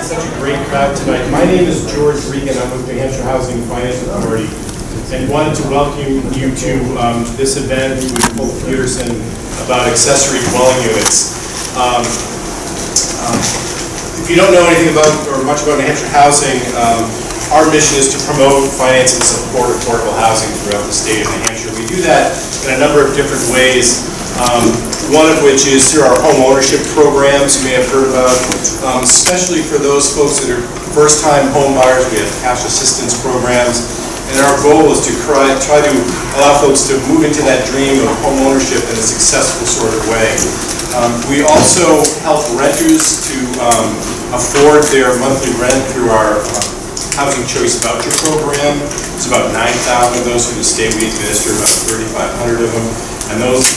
Such a great crowd tonight. My name is George Regan. I'm with New Hampshire Housing and Finance Authority, and wanted to welcome you to this event with Paul Peterson about accessory dwelling units. If you don't know anything about or much about New Hampshire Housing, our mission is to promote, finance, and support affordable housing throughout the state of New Hampshire. We do that in a number of different ways. One of which is through our home ownership programs you may have heard about, especially for those folks that are first-time home buyers. We have cash assistance programs, and our goal is to try to allow folks to move into that dream of home ownership in a successful sort of way. We also help renters to afford their monthly rent through our Housing Choice Voucher Program. It's about 9,000 of those through the state. We administer about 3,500 of them, and those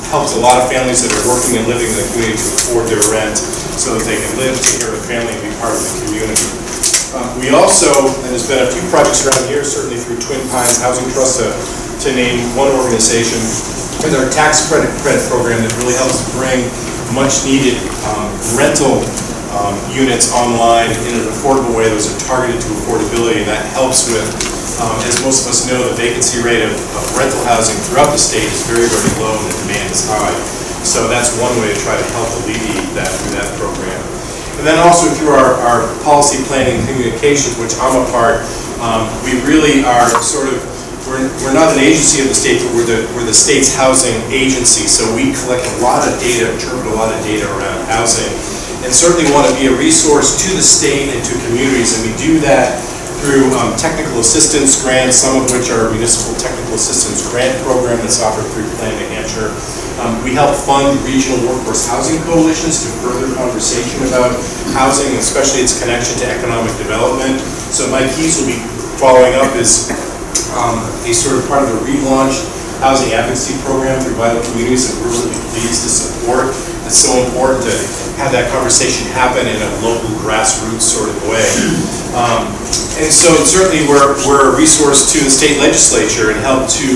helps a lot of families that are working and living in the community to afford their rent so that they can live, take care of the family, and be part of the community. We also, and there's been a few projects around here, certainly through Twin Pines Housing Trust, to name one organization, with our tax credit program that really helps bring much needed rental units online in an affordable way. Those are targeted to affordability, and that helps with, as most of us know, the vacancy rate of rental housing throughout the state is very, very low and the demand is high. So that's one way to try to help alleviate that through that program. And then also through our policy planning and communications, which I'm a part, we really are sort of, we're not an agency of the state, but we're the state's housing agency. So we collect a lot of data, interpret a lot of data around housing, and certainly want to be a resource to the state and to communities, and we do that through technical assistance grants, some of which are municipal technical assistance grant program that's offered through Plan New Hampshire. We help fund regional workforce housing coalitions to further conversation about housing, especially its connection to economic development. So Mike Keys will be following up is a sort of part of the relaunched housing advocacy program through Vital Communities that we're really pleased to support. It's so important to have that conversation happen in a local grassroots sort of way. And so certainly we're a resource to the state legislature and help to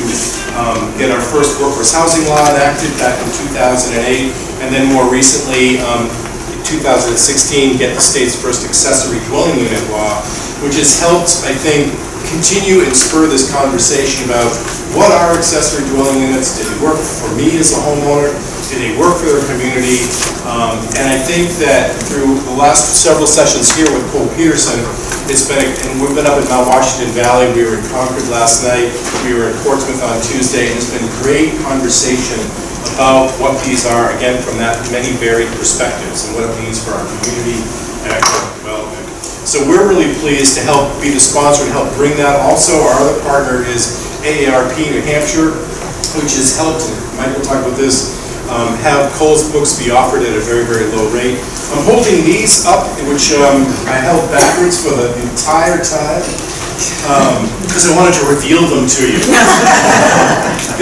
get our first workforce housing law enacted back in 2008, and then more recently in 2016 get the state's first accessory dwelling unit law, which has helped, I think, continue and spur this conversation about what are accessory dwelling units. Did they work for me as a homeowner? Did they work for their community? And I think that through the last several sessions here with Paul Peterson, it's been, and we've been up in Mount Washington Valley, we were in Concord last night, we were in Portsmouth on Tuesday, and it's been great conversation about what these are, again, from that many varied perspectives and what it means for our community and economic development. So we're really pleased to help be the sponsor and help bring that. Also, our other partner is AARP New Hampshire, which has helped, and Mike will talk about this, have Cole's books be offered at a very, very low rate. I'm holding these up, which I held backwards for the entire time, because I wanted to reveal them to you.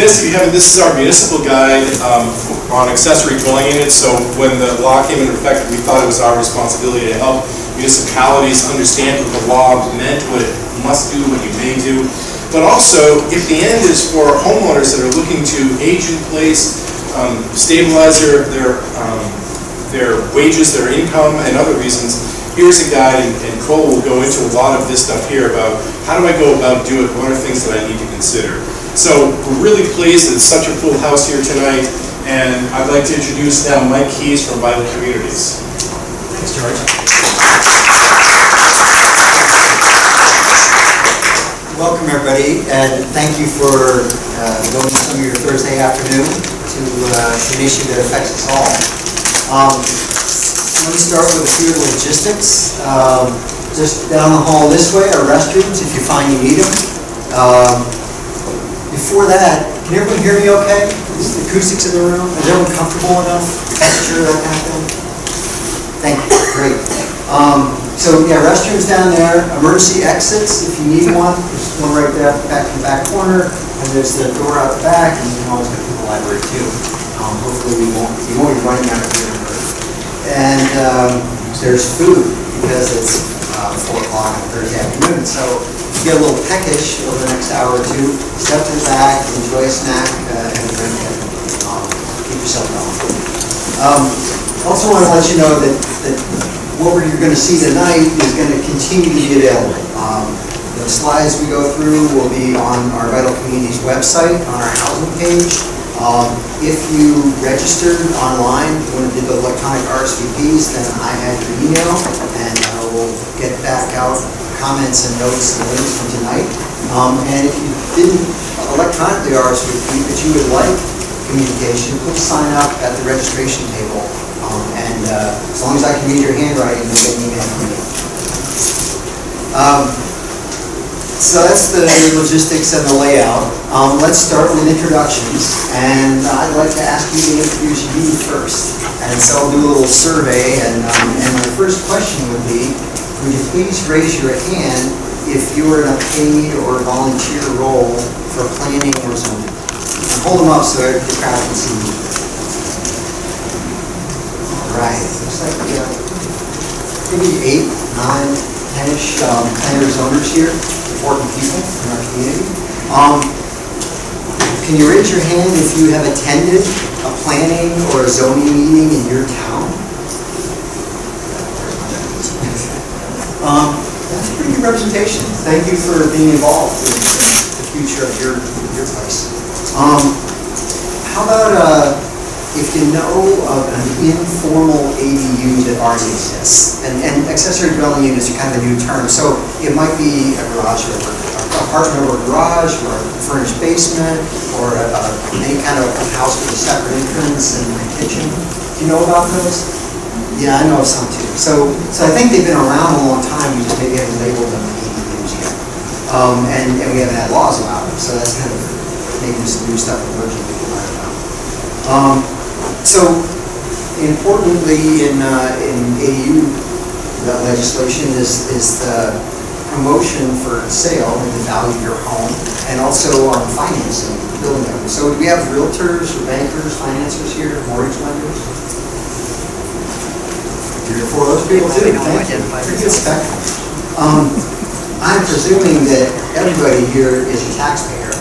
This is our municipal guide on accessory dwelling units. So when the law came into effect, we thought it was our responsibility to help municipalities understand what the law meant, what it must do, what you may do. But also, if the end is for homeowners that are looking to age in place, stabilize their wages, their income, and other reasons, here's a guide, and Cole will go into a lot of this stuff here about how do I go about doing it, what are things that I need to consider. So we're really pleased that it's such a full house here tonight, and I'd like to introduce now Mike Keys from Vital Communities. Thanks, George. Welcome, everybody, and thank you for devoting some of your Thursday afternoon to an issue that affects us all. Let me start with a few logistics. Just down the hall this way are restrooms if you find you need them. Before that, can everyone hear me okay? Is the acoustics in the room? Is everyone comfortable enough? Temperature, that kind of thing? Thank you. Great. So yeah, restrooms down there, emergency exits if you need one. There's one right there back in the back corner, and there's the door out the back, and you can always go to the library too. Hopefully you won't be running out of here. And there's food because it's 4 o'clock on Thursday afternoon. So if you get a little peckish over the next hour or two, step to the back, enjoy a snack, and a drink, and keep yourself going. Also want to let you know that what you're going to see tonight is going to continue to be available. The slides we go through will be on our Vital Communities website, on our housing page. If you registered online, when we did the electronic RSVPs, then I had your email, and I will get back out comments and notes and links from tonight. And if you didn't electronically RSVP, but you would like communication, please sign up at the registration table. And as long as I can read your handwriting, you'll get an email from me. So that's the logistics and the layout. Let's start with introductions, and I'd like to ask you to introduce you first. And so I'll do a little survey, and my first question would be, would you please raise your hand if you were in a paid or volunteer role for planning or zoning? And hold them up so the crowd can see you. All right, looks like we have maybe 8, 9, 10-ish planners, zoners here. Important people in our community. Can you raise your hand if you have attended a planning or a zoning meeting in your town? That's a pretty good representation. Thank you for being involved in the future of your place. How about if you know of an informal ADU that already exists? And accessory dwelling units are kind of a new term, so it might be a garage or an apartment over a garage, or a furnished basement, or any kind of house with a separate entrance and a kitchen. Do you know about those? Yeah, I know of some too. So I think they've been around a long time. We just maybe haven't labeled them ADUs yet, and we haven't had laws about them. So that's kind of maybe some new stuff emerging we can learn about. So, importantly, in ADU legislation is the promotion for sale and the value of your home, and also on financing, building them. So, do we have realtors or bankers, financiers here, mortgage lenders? 3 or 4 of those people too. Pretty good spectrum. I'm presuming that everybody here is a taxpayer,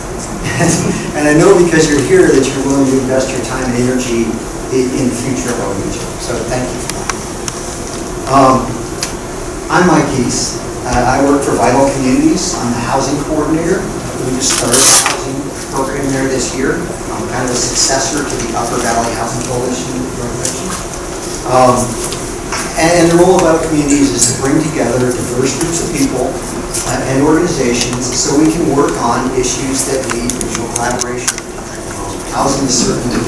and I know because you're here that you're willing to invest your time and energy in the future of our region. So thank you for that. I'm Mike Geese. I work for Vital Communities. I'm the housing coordinator. We just started a housing program there this year. I'm kind of a successor to the Upper Valley Housing Coalition joint venture. And the role of Vital Communities is to bring together diverse groups of people and organizations so we can work on issues that need regional collaboration. Housing is certainly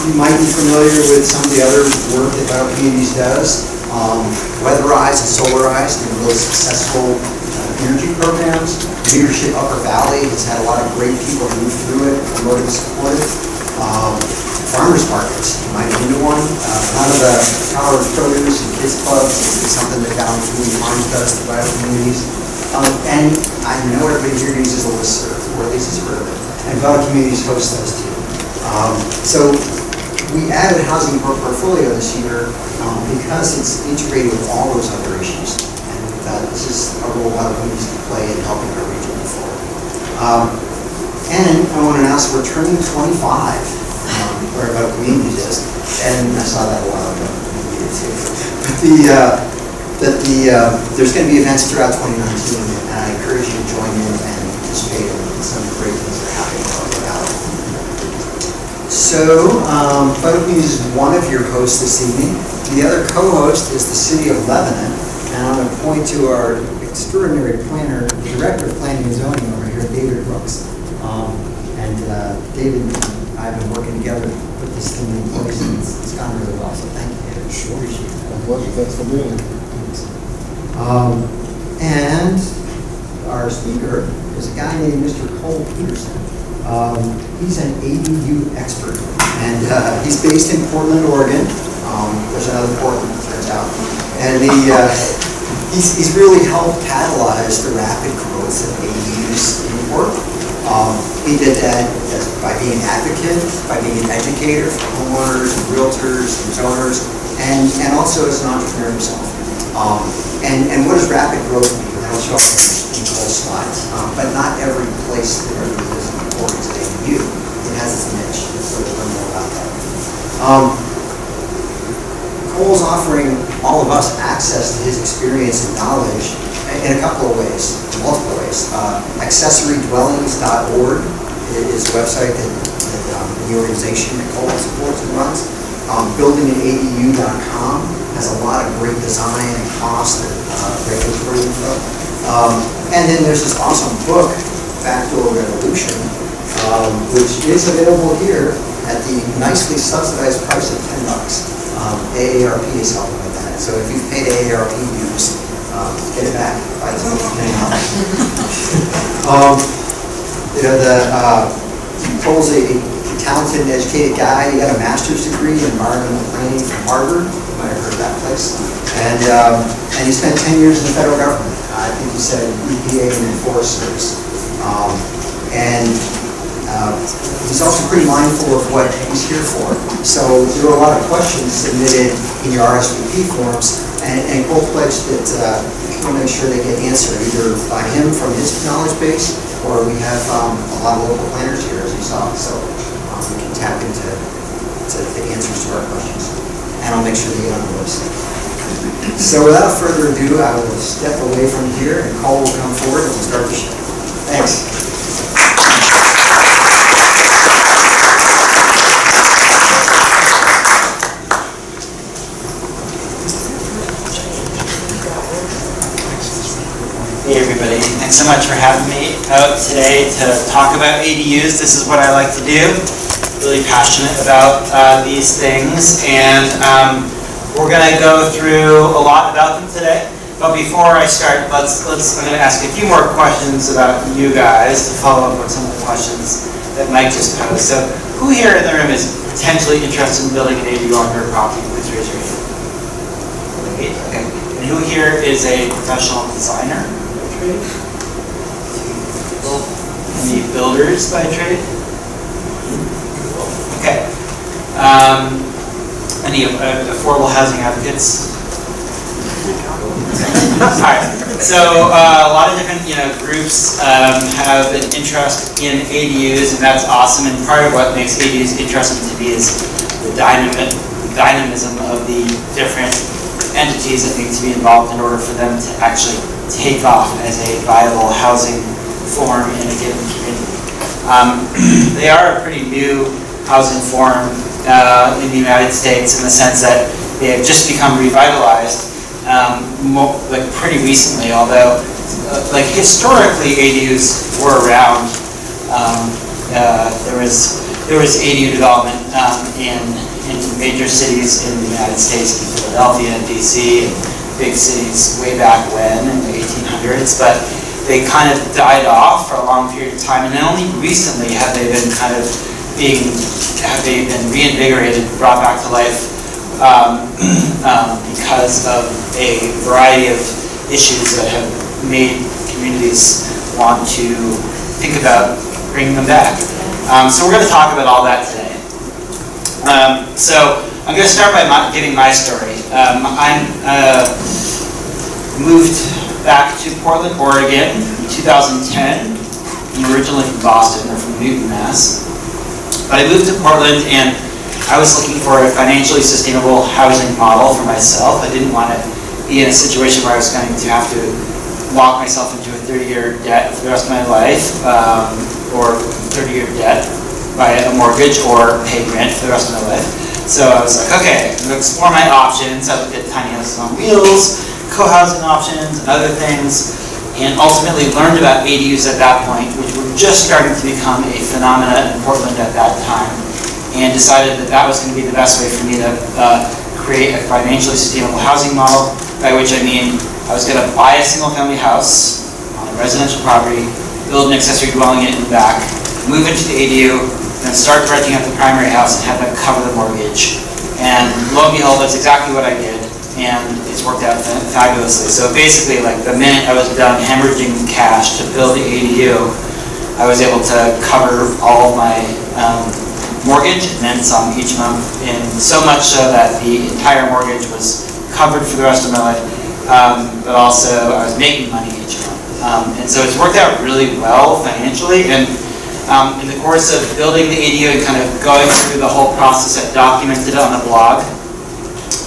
you might be familiar with some of the other work that Vital Communities does. Weatherized and Solarized, really successful energy programs. Leadership Upper Valley has had a lot of great people move through it, promoted and supported. Farmers markets, you might have been to one. One of the Power of Produce and Kids Clubs is something that Down Community Farms does to Vital Communities. And I know everybody here uses a listserv, or at least has heard of it. And Vital Communities hosts those too. So we added housing portfolio this year because it's integrated with all those other issues. And this is a role Vital Communities can play in helping our region move forward. And I want to announce we're turning 25, where Vital Communities is. And I saw that a while ago. But there's going to be events throughout 2019, and I encourage you to join in and participate in some great things that are happening all about. So, Vital Communities is one of your hosts this evening. The other co-host is the City of Lebanon, and I'm going to point to our extraordinary planner, Director of Planning and Zoning over here, David Brooks. David and I have been working together to put this thing in place, and it's gone really well, so thank you, David. Sure. Appreciate it. My pleasure. Thanks for being here. And our speaker is a guy named Mr. Cole Peterson. He's an ADU expert, and he's based in Portland, Oregon. There's another Portland, it turns out. And he's really helped catalyze the rapid growth of ADUs in Portland. He did that by being an advocate, by being an educator for homeowners and realtors and zoners, and also as an entrepreneur himself. And what does rapid growth mean? That'll show up in Cole's slides. But not every place that is important to ADU. It has its niche, so we'll learn more about that. Cole's offering experience and knowledge in a couple of ways, multiple ways. AccessoryDwellings.org is a website that the organization that Cole supports and runs. BuildingAnADU.com has a lot of great design and cost and regulatory info. And then there's this awesome book, Backdoor Revolution, which is available here at the nicely subsidized price of $10. AARP is helping with that. So if you've paid AARP dues, get it back. Buy it for $10. Cole's a talented and educated guy. He got a master's degree in environmental planning from Harvard. You might have heard of that place. And he spent 10 years in the federal government. I think he said EPA and Forest Service. He's also pretty mindful of what he's here for. So there were a lot of questions submitted in your RSVP forms, and Cole pledged that we'll make sure they get answered either by him from his knowledge base, or we have a lot of local planners here, as you saw. So we can tap into the answers to our questions, and I'll make sure they get on the list. So without further ado, I will step away from here, and Cole will come forward and we'll start the show. Thanks. Hey everybody, thanks so much for having me out today to talk about ADUs. This is what I like to do. Really passionate about these things, and we're going to go through a lot about them today. But before I start, I'm going to ask a few more questions about you guys to follow up on some of the questions that Mike just posed. So, who here in the room is potentially interested in building an ADU on their property? Please raise your hand. Okay. And who here is a professional designer? Any builders by trade? Okay. Any affordable housing advocates? Alright. So a lot of different groups have an interest in ADUs, and that's awesome. And part of what makes ADUs interesting to me is the dynamism of the different entities that need to be involved in order for them to actually take off as a viable housing form in a given community. They are a pretty new housing form in the United States, in the sense that they have just become revitalized like pretty recently, although like historically ADUs were around. There was ADU development in major cities in the United States, in Philadelphia and DC, and big cities way back when, in the 1800s, but they kind of died off for a long period of time, and only recently have they been reinvigorated, brought back to life because of a variety of issues that have made communities want to think about bringing them back. So we're going to talk about all that today. So I'm going to start by giving my story. I moved back to Portland, Oregon in 2010. I'm originally from Boston, or from Newton, Mass. But I moved to Portland, and I was looking for a financially sustainable housing model for myself. I didn't want to be in a situation where I was going to have to lock myself into a 30-year debt for the rest of my life, or 30-year debt by a mortgage, or pay rent for the rest of my life. So I was like, okay, I'm going to explore my options. I looked at tiny houses on wheels, co-housing options, and other things, and ultimately learned about ADUs at that point, which were just starting to become a phenomenon in Portland at that time, and decided that that was going to be the best way for me to create a financially sustainable housing model, by which I mean I was going to buy a single-family house on a residential property, build an accessory dwelling unit in the back, move into the ADU, and start renting out the primary house and have that cover the mortgage. And lo and behold, that's exactly what I did, and it's worked out fabulously. So basically, like the minute I was done hemorrhaging cash to build the ADU, I was able to cover all of my mortgage and then some each month, and so much so that the entire mortgage was covered for the rest of my life, but also I was making money each month. And so it's worked out really well financially. And in the course of building the ADU and kind of going through the whole process, I documented it on the blog.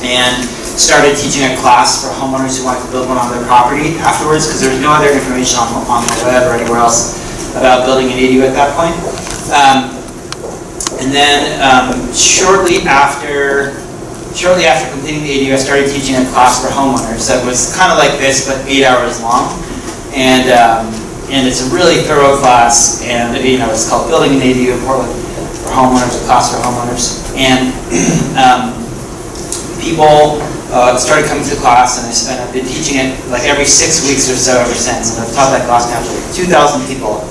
and started teaching a class for homeowners who wanted to build one on their property afterwards, because there was no other information on the web or anywhere else about building an ADU at that point. And then shortly after completing the ADU, I started teaching a class for homeowners that was kind of like this, but 8 hours long. And it's a really thorough class, and it's called Building an ADU in Portland for Homeowners, a class for homeowners. And people started coming to the class, and I've been teaching it like every 6 weeks or so ever since. And I've taught that class now to like 2,000 people.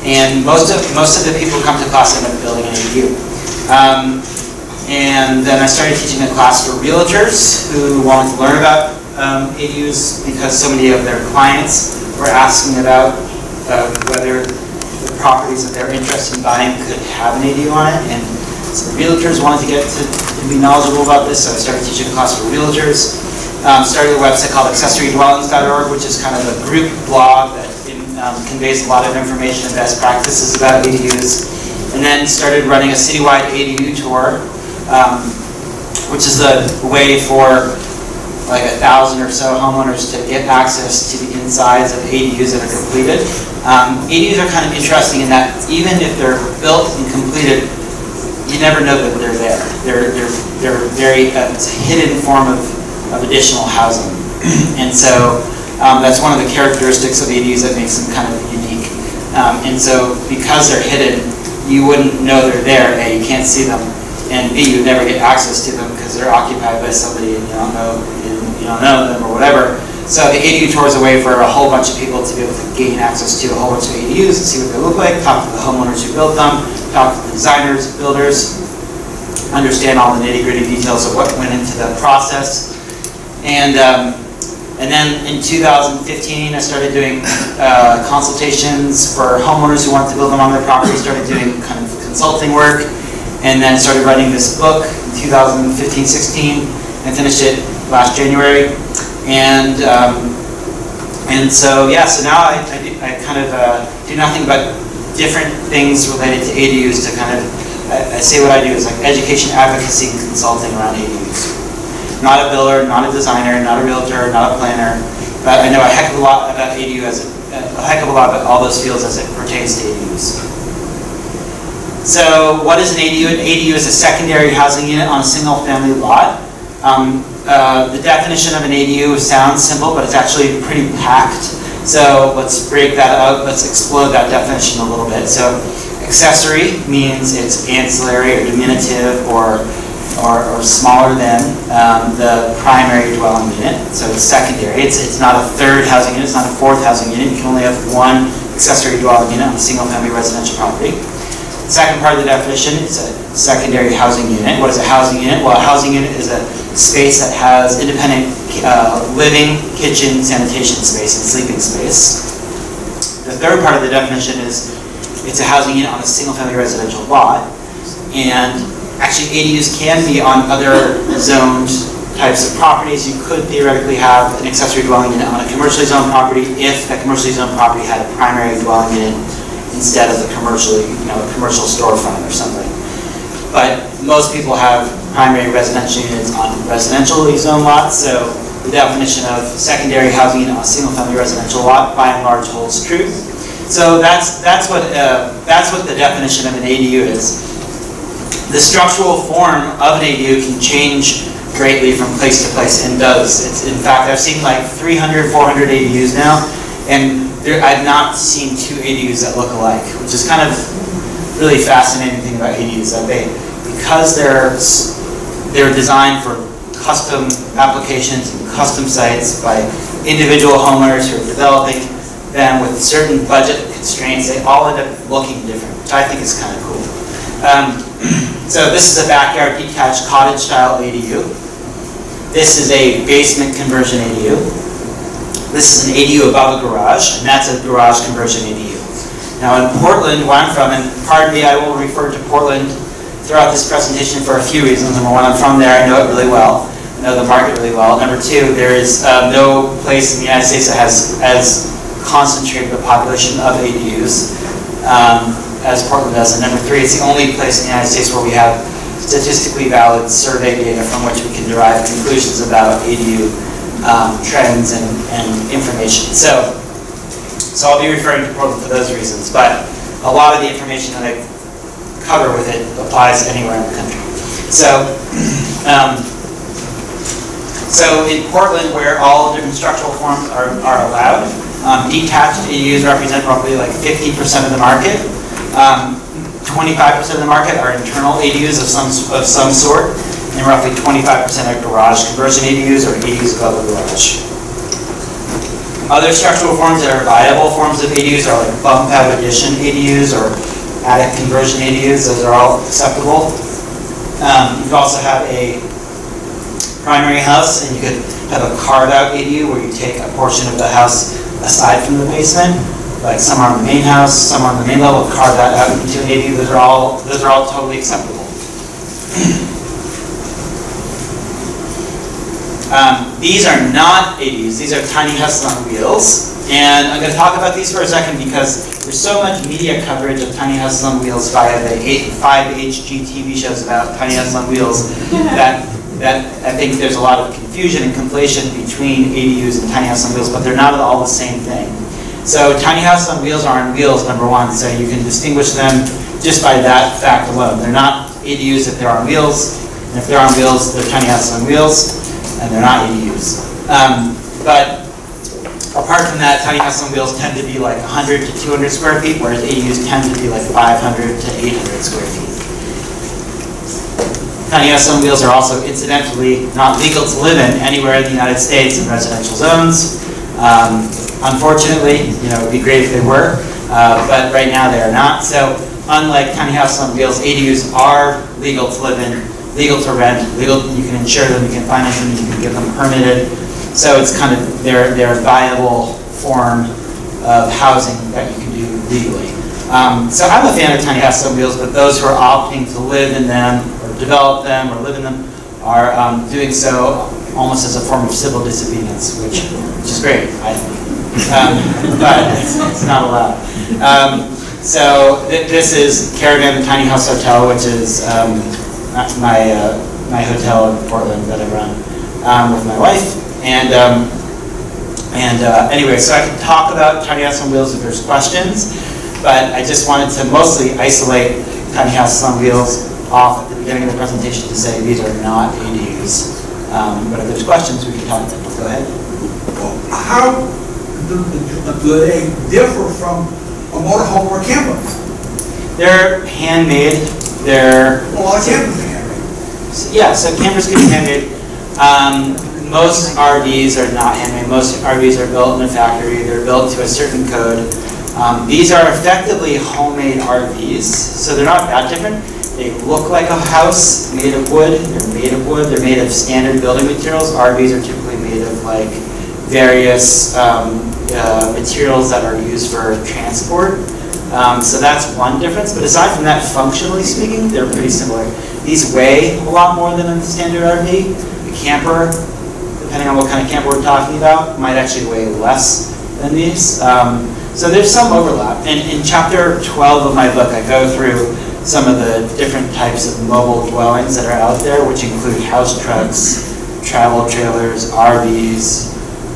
And most of the people who come to class end up building an ADU. And then I started teaching a class for realtors who wanted to learn about ADUs, because so many of their clients were asking about whether the properties that they're interested in buying could have an ADU on it. And so the realtors wanted to get to be knowledgeable about this, so I started teaching a class for realtors. Started a website called AccessoryDwellings.org, which is kind of a group blog that conveys a lot of information and best practices about ADUs. And then started running a citywide ADU tour, which is a way for like 1,000 or so homeowners to get access to the insides of ADUs that are completed. ADUs are kind of interesting in that even if they're built and completed, you never know that they're there. They're very, it's a hidden form of additional housing. And so that's one of the characteristics of ADUs that makes them kind of unique. And so because they're hidden, you wouldn't know they're there. A, you can't see them, and B, you would never get access to them because they're occupied by somebody and you don't know them or whatever. So the ADU tour is a way for a whole bunch of people to be able to gain access to a whole bunch of ADUs and see what they look like, talk to the homeowners who built them, talk to the designers, builders, understand all the nitty-gritty details of what went into the process. And then in 2015, I started doing consultations for homeowners who wanted to build them on their property, started doing kind of consulting work, and then started writing this book in 2015-16, and finished it last January. And so, yeah, so now I kind of do nothing but different things related to ADUs to kind of, I say what I do is like education, advocacy, and consulting around ADUs. Not a builder, not a designer, not a realtor, not a planner, but I know a heck of a lot about ADU a heck of a lot about all those fields as it pertains to ADUs. So what is an ADU? An ADU is a secondary housing unit on a single-family lot. The definition of an ADU sounds simple, but it's actually pretty packed. So let's break that up. Let's explode that definition a little bit. So accessory means it's ancillary or diminutive or smaller than the primary dwelling unit. So it's secondary. It's not a third housing unit. It's not a fourth housing unit. You can only have one accessory dwelling unit on a single-family residential property. The second part of the definition is a secondary housing unit. What is a housing unit? Well, a housing unit is a space that has independent living, kitchen, sanitation space, and sleeping space. The third part of the definition is it's a housing unit on a single-family residential lot. And actually, ADUs can be on other zoned types of properties. You could theoretically have an accessory dwelling unit on a commercially zoned property if that commercially zoned property had a primary dwelling unit instead of a commercial storefront or something. But most people have primary residential units on residentially zoned lots, so the definition of secondary housing unit on a single-family residential lot by and large holds true. So that's what the definition of an ADU is. The structural form of an ADU can change greatly from place to place, and does. In fact, I've seen like 300, 400 ADUs now, and I've not seen two ADUs that look alike, which is kind of really fascinating thing about ADUs, that because they're designed for custom applications and custom sites by individual homeowners who are developing them with certain budget constraints, they all end up looking different, which I think is kind of cool. So this is a backyard detached cottage style ADU. This is a basement conversion ADU. This is an ADU above a garage, and that's a garage conversion ADU. Now in Portland, where I'm from, and pardon me, I will refer to Portland throughout this presentation for a few reasons. Number one, I'm from there, I know it really well. I know the market really well. Number two, there is no place in the United States that has as concentrated a population of ADUs as Portland does. And number three, it's the only place in the United States where we have statistically valid survey data from which we can derive conclusions about ADU trends and information. So I'll be referring to Portland for those reasons, but a lot of the information that I cover with it applies anywhere in the country. So in Portland, where all different structural forms are allowed, detached ADUs represent roughly like 50% of the market. 25% of the market are internal ADUs of some sort, and roughly 25% are garage conversion ADUs or ADUs above the garage. Other structural forms that are viable forms of ADUs are like bump out addition ADUs or attic conversion ADUs. Those are all acceptable. You could also have a primary house, and you could have a carve-out ADU where you take a portion of the house aside from the basement, like some are on the main house, some are on the main level, carve that out into an ADU. Those are all totally acceptable. These are not ADUs. These are tiny houses on wheels. And I'm going to talk about these for a second because there's so much media coverage of tiny houses on wheels via the 5 HGTV shows about tiny houses on wheels that I think there's a lot of confusion and conflation between ADUs and tiny houses on wheels, but they're not all the same thing. So tiny houses on wheels are on wheels, number one, so you can distinguish them just by that fact alone. They're not ADUs if they're on wheels, and if they're on wheels, they're tiny houses on wheels, and they're not ADUs. But apart from that, tiny houses on wheels tend to be like 100 to 200 square feet, whereas ADUs tend to be like 500 to 800 square feet. Tiny houses on wheels are also incidentally not legal to live in anywhere in the United States in residential zones. Unfortunately, it would be great if they were, but right now they are not. So unlike tiny houses on wheels, ADUs are legal to live in, legal to rent, legal. You can insure them, you can finance them, you can get them permitted. So it's kind of they're a viable form of housing that you can do legally. So I'm a fan of tiny houses on wheels, but those who are opting to live in them or develop them or live in them are doing so almost as a form of civil disobedience, which is great, I think. But it's not allowed. So this is Caravan, the Tiny House Hotel, which is my hotel in Portland that I run with my wife. And anyway, so I can talk about tiny houses on wheels if there's questions, but I just wanted to mostly isolate tiny houses on wheels off at the beginning of the presentation to say these are not ADUs. But if there's questions, we can talk about them. Go ahead. Well, how do they differ from a motorhome or a camper? They're handmade. They're Well, a camper's handmade. Yeah, so campers can be handmade. Most RVs are not handmade. Most RVs are built in a factory. They're built to a certain code. These are effectively homemade RVs, so they're not that different. They look like a house made of wood. They're made of wood. They're made of standard building materials. RVs are typically made of like various materials that are used for transport. So that's one difference. But aside from that, functionally speaking, they're pretty similar. These weigh a lot more than a standard RV. The camper, depending on what kind of camper we're talking about, might actually weigh less than these. So there's some overlap. And in chapter 12 of my book, I go through some of the different types of mobile dwellings that are out there, which include house trucks, travel trailers, RVs,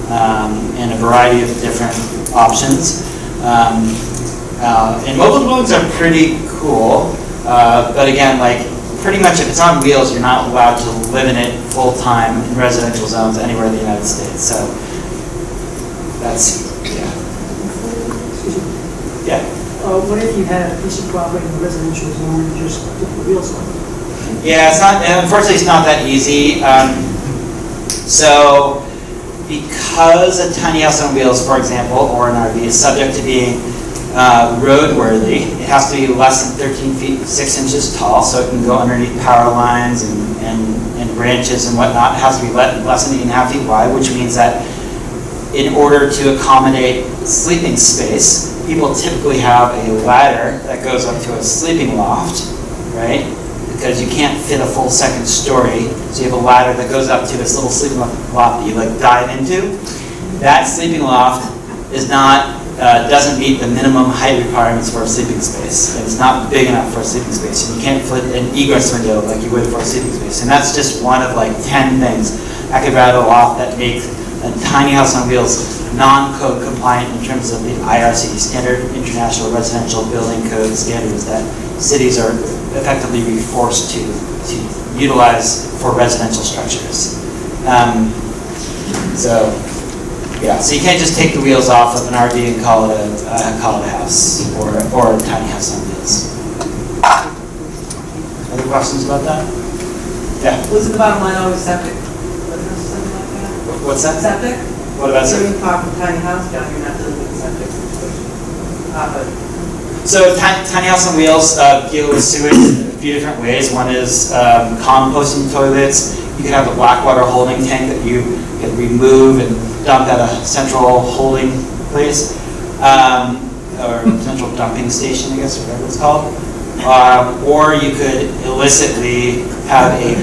and a variety of different options. And mobile dwellings are pretty cool, but again, like pretty much if it's on wheels, you're not allowed to live in it full-time in residential zones anywhere in the United States. So that's, yeah. What if you had a piece of property in a residential zone and just put the wheels on it? Yeah, it's not, unfortunately it's not that easy. So because a tiny house on wheels, for example, or an RV is subject to being roadworthy, it has to be less than 13 feet 6 inches tall, so it can go underneath power lines and branches and whatnot. It has to be less than 8.5 feet wide, which means that in order to accommodate sleeping space, people typically have a ladder that goes up to a sleeping loft, right? Because you can't fit a full second story, so you have a ladder that goes up to this little sleeping loft that you like dive into. That sleeping loft is not doesn't meet the minimum height requirements for a sleeping space. And it's not big enough for a sleeping space. And you can't put an egress window like you would for a sleeping space. And that's just one of like 10 things I could rattle off that make a tiny house on wheels non-code compliant in terms of the IRC, Standard International Residential Building Code standards that cities are effectively forced to utilize for residential structures. So you can't just take the wheels off of an RV and call it a house or a tiny house on wheels. Other questions about that? Yeah. Was the bottom line always septic? Something like that? What's that? Septic? What about So septic? you park a tiny house down, you're not dealing with the septic. So tiny house on wheels deal with sewage in a few different ways. One is composting toilets. You can have a black water holding tank that you can remove and dump at a central holding place, or central dumping station, I guess, whatever it's called. Or you could illicitly have a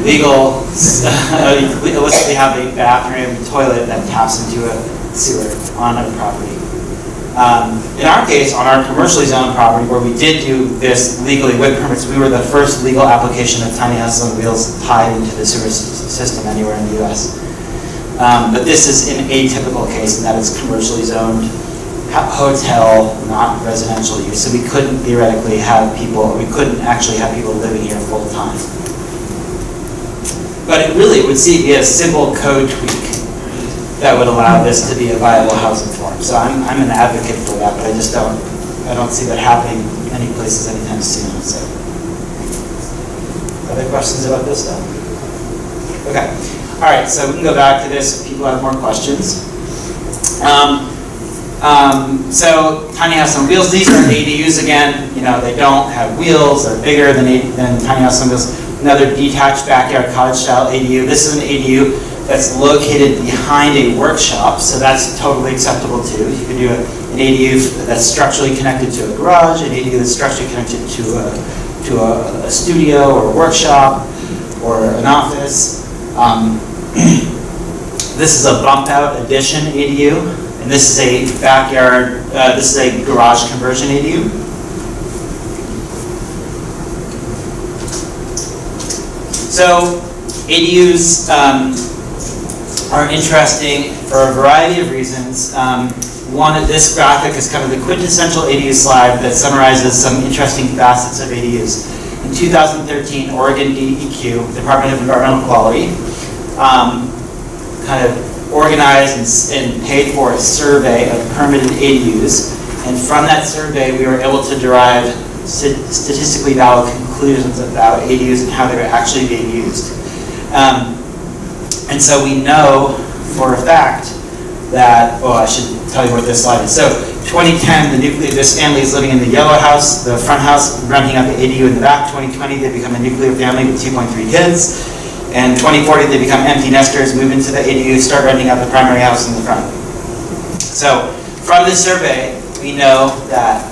bathroom toilet that taps into a sewer on a property. In our case, on our commercially zoned property, where we did do this legally with permits, we were the first legal application of tiny houses on wheels tied into the sewer system anywhere in the U.S. But this is an atypical case in that it's commercially zoned hotel, not residential use. So we couldn't theoretically have people, we couldn't actually have people living here full time. But it really would be a simple code tweak that would allow this to be a viable housing form. So I'm an advocate for that, but I don't see that happening many places anytime soon. So, other questions about this stuff? Okay. All right. So we can go back to this if people have more questions. So tiny house on wheels. These are ADUs again. You know, they don't have wheels. They're bigger than tiny house on wheels. Another detached backyard cottage style ADU. This is an ADU that's located behind a workshop, so that's totally acceptable too. You could do an ADU that's structurally connected to a garage, an ADU that's structurally connected to a studio or a workshop or an office. This is a bump out addition ADU, and this is a backyard, this is a garage conversion ADU. So ADUs are interesting for a variety of reasons. This graphic is kind of the quintessential ADU slide that summarizes some interesting facets of ADUs. In 2013, Oregon DEQ, Department of Environmental Quality, kind of organized and paid for a survey of permitted ADUs. And from that survey, we were able to derive statistically valid conclusions about ADUs and how they were actually being used. And so we know for a fact that, I should tell you what this slide is. So 2010, this family is living in the yellow house, the front house, renting out the ADU in the back. 2020, they become a nuclear family with 2.3 kids. And 2040, they become empty nesters, move into the ADU, start renting out the primary house in the front. So from this survey, we know that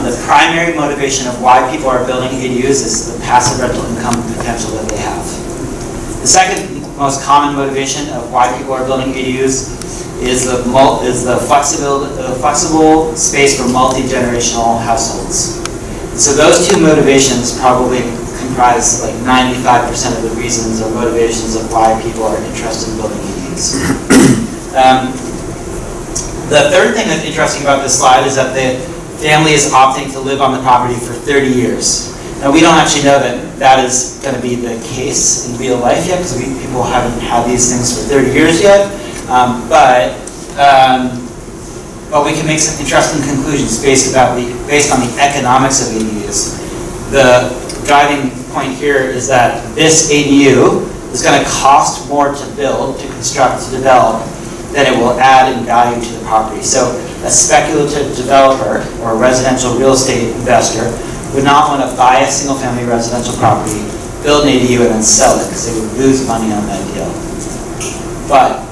the primary motivation of why people are building ADUs is the passive rental income potential that they have. The second most common motivation of why people are building ADUs is the flexible space for multi-generational households. So those two motivations probably comprise like 95% of the reasons or motivations of why people are interested in building ADUs. The third thing that's interesting about this slide is that the family is opting to live on the property for 30 years. Now, we don't actually know that that is going to be the case in real life yet, because people haven't had these things for 30 years yet. But we can make some interesting conclusions based on the economics of ADUs. The driving point here is that this ADU is going to cost more to build, to construct, to develop, than it will add in value to the property. So a speculative developer or a residential real estate investor would not want to buy a single-family residential property, build an ADU, and then sell it, because they would lose money on that deal. But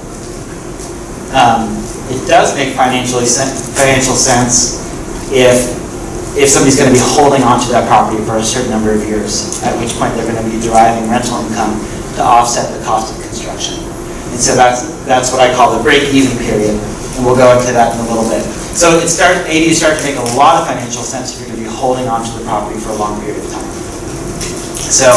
it does make financial sense if somebody's going to be holding onto that property for a certain number of years, at which point they're going to be deriving rental income to offset the cost of construction. And so that's what I call the break-even period, and we'll go into that in a little bit. So ADUs start to make a lot of financial sense if you're going to be holding onto the property for a long period of time. So,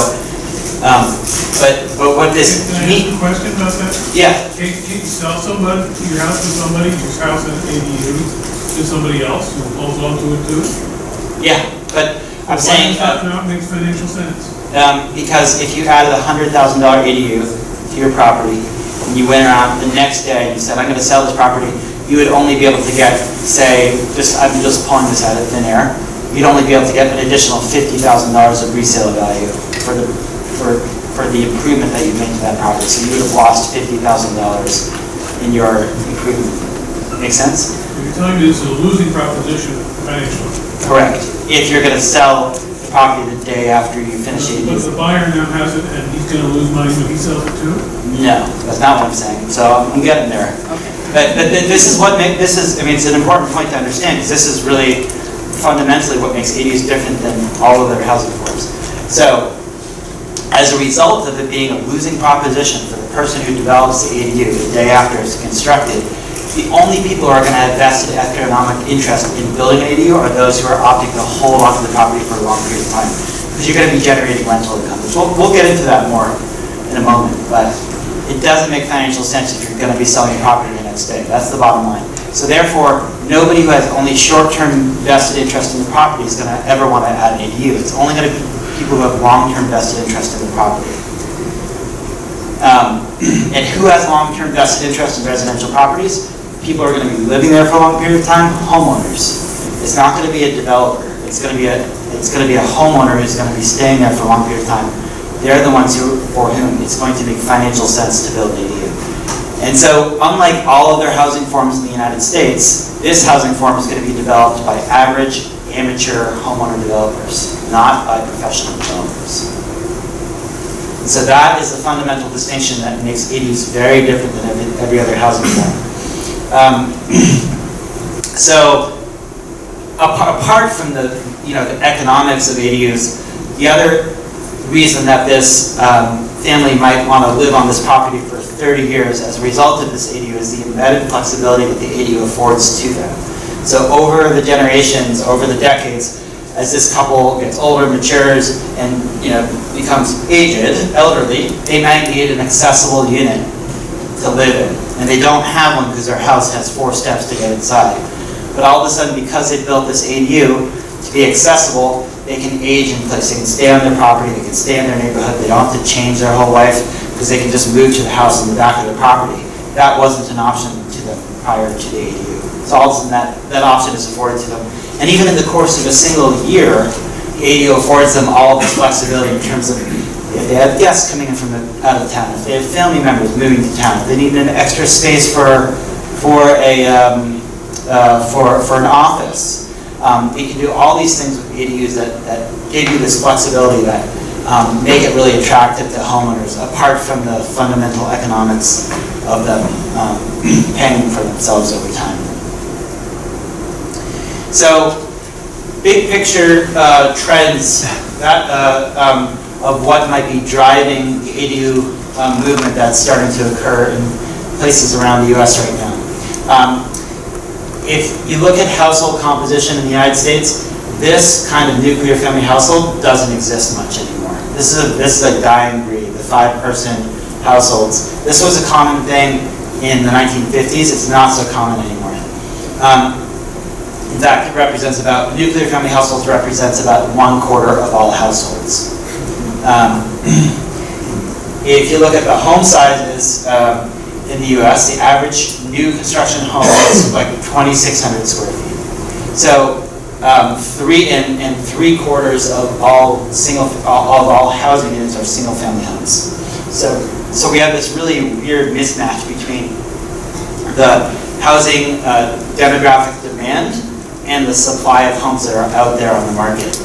but what this Can I ask a question about that? Yeah. Can you sell somebody, your house to somebody whose house has ADU to somebody else who holds on to it too? Yeah, but I'm saying Why does that not make financial sense? because if you added a $100,000 ADU to your property and you went around the next day and you said, I'm going to sell this property, you would only be able to get, say, I'm just pulling this out of thin air, you'd only be able to get an additional $50,000 of resale value for the improvement that you made to that property. So you would have lost $50,000 in your improvement. Make sense? You're telling me this is a losing proposition financially. Correct. If you're going to sell the property the day after you finish it. But the buyer now has it and he's going to lose money when he sells it too? No, that's not what I'm saying. So I'm getting there. Okay. But this is what I mean, it's an important point to understand because this is really fundamentally what makes ADUs different than all other housing forms. So, as a result of it being a losing proposition for the person who develops the ADU the day after it's constructed, the only people who are going to have vested economic interest in building an ADU are those who are opting to hold onto the property for a long period of time, because you're going to be generating rental income. Which we'll get into that more in a moment, but it doesn't make financial sense if you're going to be selling a property the next day. That's the bottom line. So therefore, nobody who has only short-term vested interest in the property is going to ever want to add an ADU. It's only going to be people who have long-term vested interest in the property. And who has long-term vested interest in residential properties? People are going to be living there for a long period of time. Homeowners. It's not going to be a developer. It's going to be a homeowner who's going to be staying there for a long period of time. They're the ones for whom it's going to make financial sense to build an ADU. And so, unlike all other housing forms in the United States, this housing form is going to be developed by average, amateur homeowner developers, not by professional developers. And so that is the fundamental distinction that makes ADUs very different than every other housing form. So, apart from the economics of ADUs, the other reason that this family might want to live on this property for 30 years as a result of this ADU is the embedded flexibility that the ADU affords to them. So over the generations, over the decades, as this couple gets older, matures, and becomes aged, elderly, they might need an accessible unit to live in. And they don't have one because their house has 4 steps to get inside. But all of a sudden, because they built this ADU to be accessible, they can age in place. They can stay on their property, they can stay in their neighborhood, they don't have to change their whole life because they can just move to the house in the back of their property. That wasn't an option to them prior to the ADU. So all of a sudden that option is afforded to them. And even in the course of a single year, the ADU affords them all the flexibility in terms of if they have guests coming in from out of town, if they have family members moving to town, if they need an extra space for an office. You can do all these things with ADUs that give you this flexibility that make it really attractive to homeowners, apart from the fundamental economics of them paying for themselves over time. So, big picture trends of what might be driving the ADU movement that's starting to occur in places around the U.S. right now. If you look at household composition in the United States, this kind of nuclear family household doesn't exist much anymore. This is a dying breed, the 5-person households. This was a common thing in the 1950s. It's not so common anymore. In fact, nuclear family households represents about 1/4 of all households. If you look at the home sizes in the U.S., the average new construction home is like 2,600 square feet. So 3.75 of all housing units are single-family homes. So we have this really weird mismatch between the housing demographic demand and the supply of homes that are out there on the market.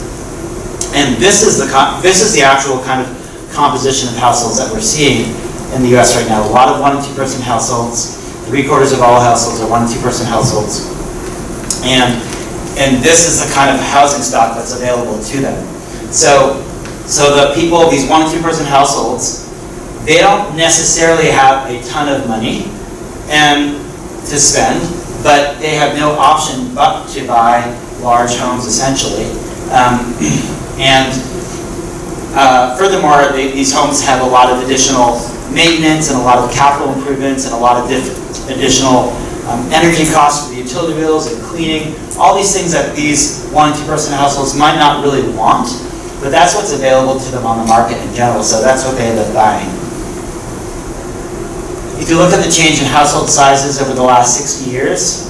And this is the actual kind of composition of households that we're seeing in the U.S. right now. A lot of 1- and 2-person households. 3/4 of all households are 1- and 2-person households. And this is the kind of housing stock that's available to them. So the people, these 1- and 2-person households, they don't necessarily have a ton of money to spend, but they have no option but to buy large homes, essentially. Furthermore, these homes have a lot of additional maintenance and a lot of capital improvements and a lot of additional energy costs for the utility bills and cleaning, all these things that these 1- and 2-person households might not really want, but that's what's available to them on the market in general, so that's what they end up buying. If you look at the change in household sizes over the last 60 years,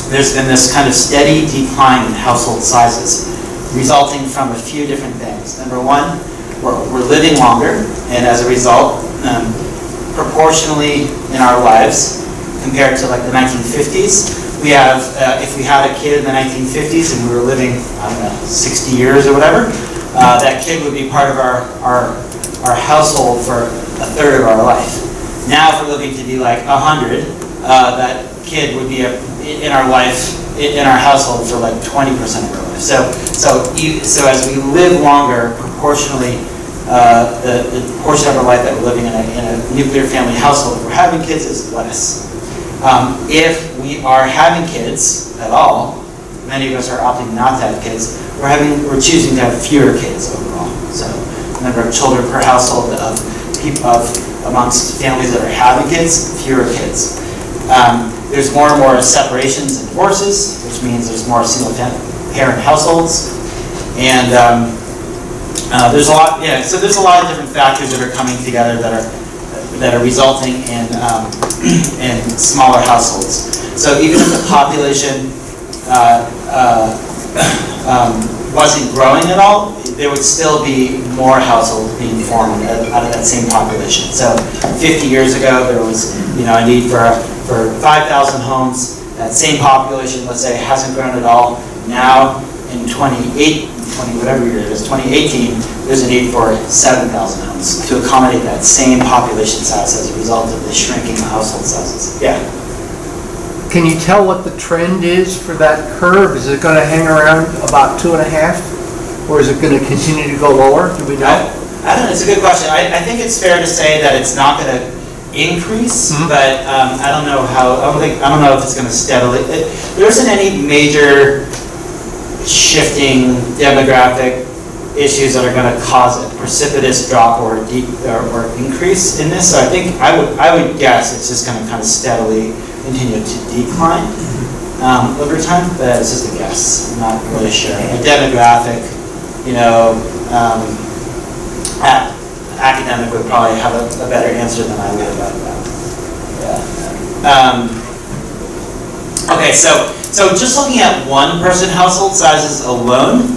there's been this kind of steady decline in household sizes, resulting from a few different things. Number one, we're living longer, and as a result, proportionally in our lives, compared to like the 1950s, we have, if we had a kid in the 1950s and we were living, I don't know, 60 years or whatever, that kid would be part of our household for a third of our life. Now if we're looking to be like 100, that kid would be in our life, in our household for like 20% of our life. So as we live longer, proportionally, the portion of our life that we're living in a nuclear family household, if we're having kids, is less. If we are having kids at all, many of us are opting not to have kids, we're choosing to have fewer kids overall. So the number of children per household amongst families that are having kids, fewer kids. There's more and more separations and divorces, which means there's more single-parent households, and there's a lot. Yeah, so there's a lot of different factors that are coming together that are resulting in smaller households. So even if the population wasn't growing at all, there would still be more households being formed out of that same population. So 50 years ago, there was a need for 5,000 homes. That same population, let's say, hasn't grown at all. Now, in 2018, there's a need for 7,000 homes to accommodate that same population size as a result of the shrinking household sizes. Yeah. Can you tell what the trend is for that curve? Is it going to hang around about 2.5, or is it going to continue to go lower? Do we know? I don't know. It's a good question. I think it's fair to say that it's not going to increase, but I don't know how. I don't know if it's going to steadily. There isn't any major shifting demographic issues that are going to cause a precipitous drop or increase in this. So I think I would guess it's just going to kind of steadily continue to decline over time, but it's just a guess. I'm not really sure. A demographic, academic would probably have a better answer than I would about that. Yeah. Okay, so just looking at 1-person household sizes alone,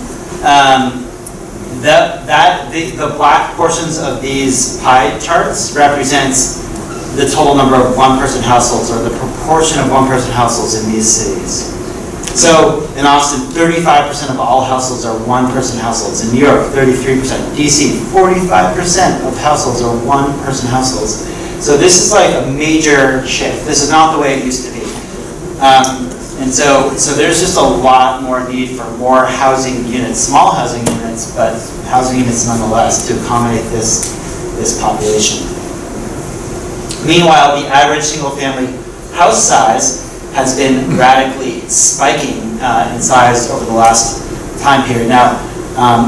the black portions of these pie charts represents the total number of 1-person households, or the proportion of 1-person households in these cities. So in Austin, 35% of all households are 1-person households. In New York, 33%. DC, 45% of households are 1-person households. So this is like a major shift. This is not the way it used to be. And so there's just a lot more need for more housing units, small housing units, but housing units nonetheless, to accommodate this population. Meanwhile, the average single-family house size has been radically spiking in size over the last time period. Now,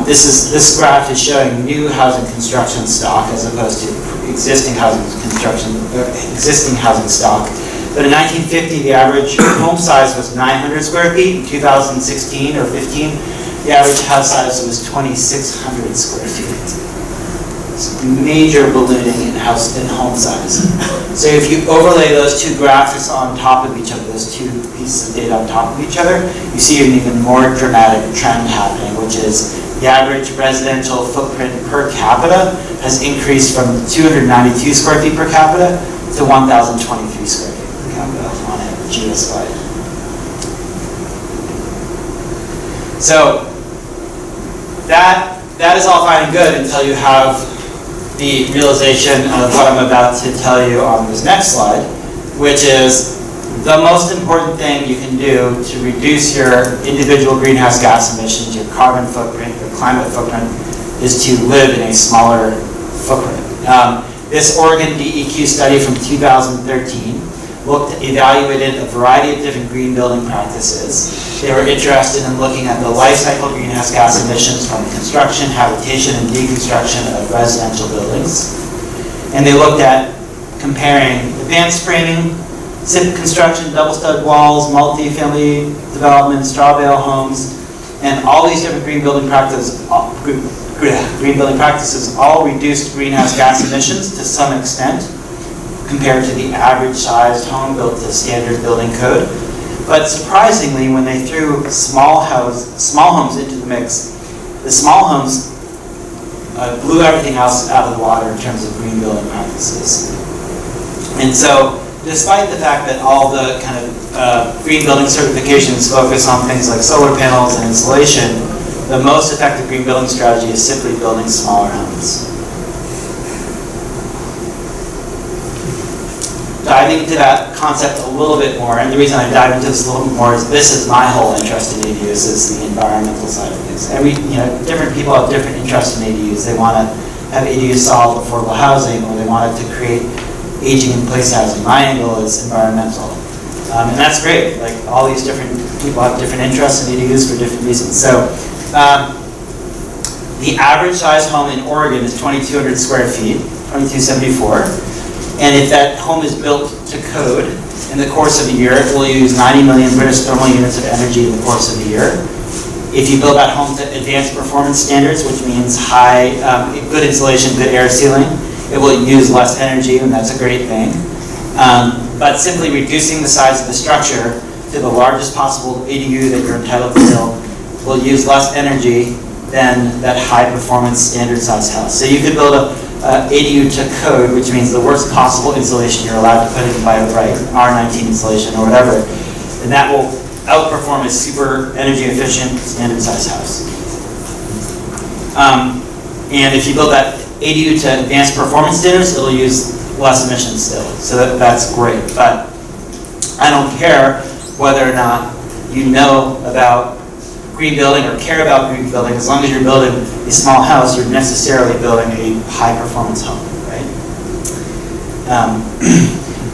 this graph is showing new housing construction stock as opposed to existing housing stock. But in 1950, the average home size was 900 square feet. In 2016 or 15, the average house size was 2,600 square feet. Major ballooning in home size. So if you overlay those two graphics on top of each other, those two pieces of data on top of each other, you see an even more dramatic trend happening, which is the average residential footprint per capita has increased from 292 square feet per capita to 1,023 square feet per capita on average US-wide. So that is all fine and good until you have the realization of what I'm about to tell you on this next slide, which is the most important thing you can do to reduce your individual greenhouse gas emissions, your carbon footprint, your climate footprint, is to live in a smaller footprint. This Oregon DEQ study from 2013 evaluated a variety of different green building practices. They were interested in looking at the life cycle greenhouse gas emissions from construction, habitation, and deconstruction of residential buildings. And they looked at comparing advanced framing, Septic construction, double stud walls, multi-family development, straw bale homes, and all these different green building practices all reduced greenhouse gas emissions to some extent compared to the average sized home built to standard building code. But surprisingly, when they threw small homes into the mix, the small homes blew everything else out of the water in terms of green building practices. And so, despite the fact that all the kind of green building certifications focus on things like solar panels and insulation, the most effective green building strategy is simply building smaller homes. Diving into that concept a little bit more, and the reason I dive into this a little bit more is this is my whole interest in ADUs, is the environmental side of things. Different people have different interests in ADUs. They want to have ADUs solve affordable housing, or they want it to create aging in place housing. My angle is environmental. And that's great. Like, all these different people have different interests in ADUs for different reasons. So the average size home in Oregon is 2,200 square feet, 2,274. And if that home is built to code, in the course of a year, it will use 90 million British thermal units of energy in the course of a year. If you build that home to advanced performance standards, which means good insulation, good air sealing, it will use less energy, and that's a great thing. But simply reducing the size of the structure to the largest possible ADU that you're entitled to build will use less energy than that high performance standard size house. So you could build a ADU to code, which means the worst possible insulation you're allowed to put in by right, R19 insulation or whatever, and that will outperform a super energy efficient standard size house. And if you build that ADU to advanced performance standards, it'll use less emissions still. So that's great. But I don't care whether or not you know about green building or care about green building. As long as you're building a small house, you're necessarily building a high performance home, right?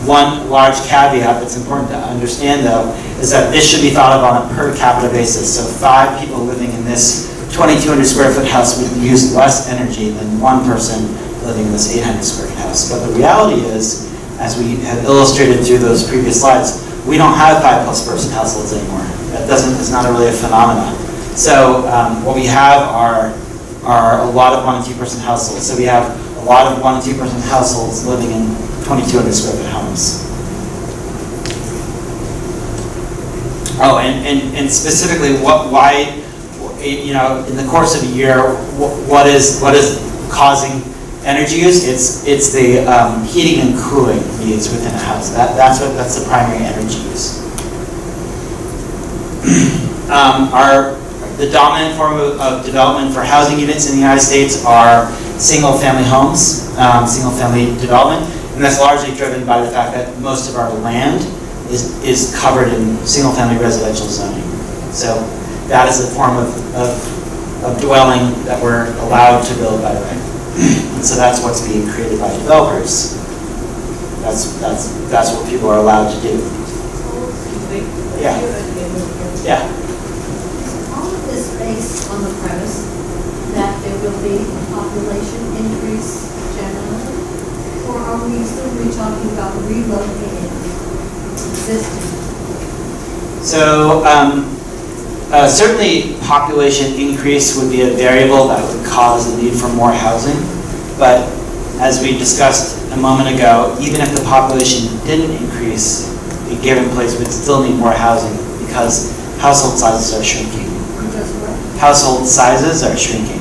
One large caveat that's important to understand, though, is that this should be thought of on a per capita basis. So 5 people living in this 2,200 square foot house would use less energy than 1 person living in this 800 square foot house. But the reality is, as we have illustrated through those previous slides, we don't have 5+ person households anymore. It's not really a phenomenon. So what we have are a lot of 1 and 2 person households. So we have a lot of 1 and 2 person households living in 2,200 square foot homes. Oh, and specifically, why, in the course of a year, what is causing energy use? It's the heating and cooling needs within a house. That's the primary energy use. The dominant form of development for housing units in the United States are single-family homes, single-family development, and that's largely driven by the fact that most of our land is covered in single-family residential zoning. So that is a form of dwelling that we're allowed to build by right. And so that's what's being created by developers. That's what people are allowed to do. Yeah. Yeah. All of this based on the premise that there will be a population increase generally, or are we still talking about relocating existing? So certainly population increase would be a variable that would cause the need for more housing, but as we discussed a moment ago, even if the population didn't increase, a given place would still need more housing because household sizes are shrinking. Household sizes are shrinking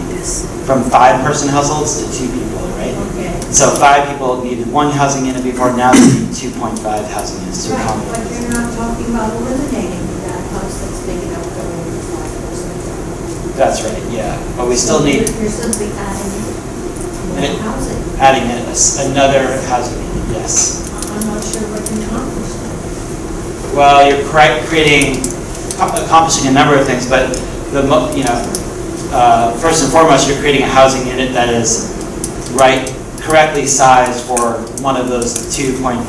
from 5-person households to 2 people, right? Okay. So 5 people needed 1 housing unit before, now they need 2.5 housing units to accommodate. But you're not talking about eliminating that house that's big enough for over 5%. That's right, yeah. But we still need... You're simply adding more housing. Adding another housing unit, yes. I'm not sure what you're accomplishing. Well, you're accomplishing a number of things, but first and foremost, you're creating a housing unit that is correctly sized for one of those 2.5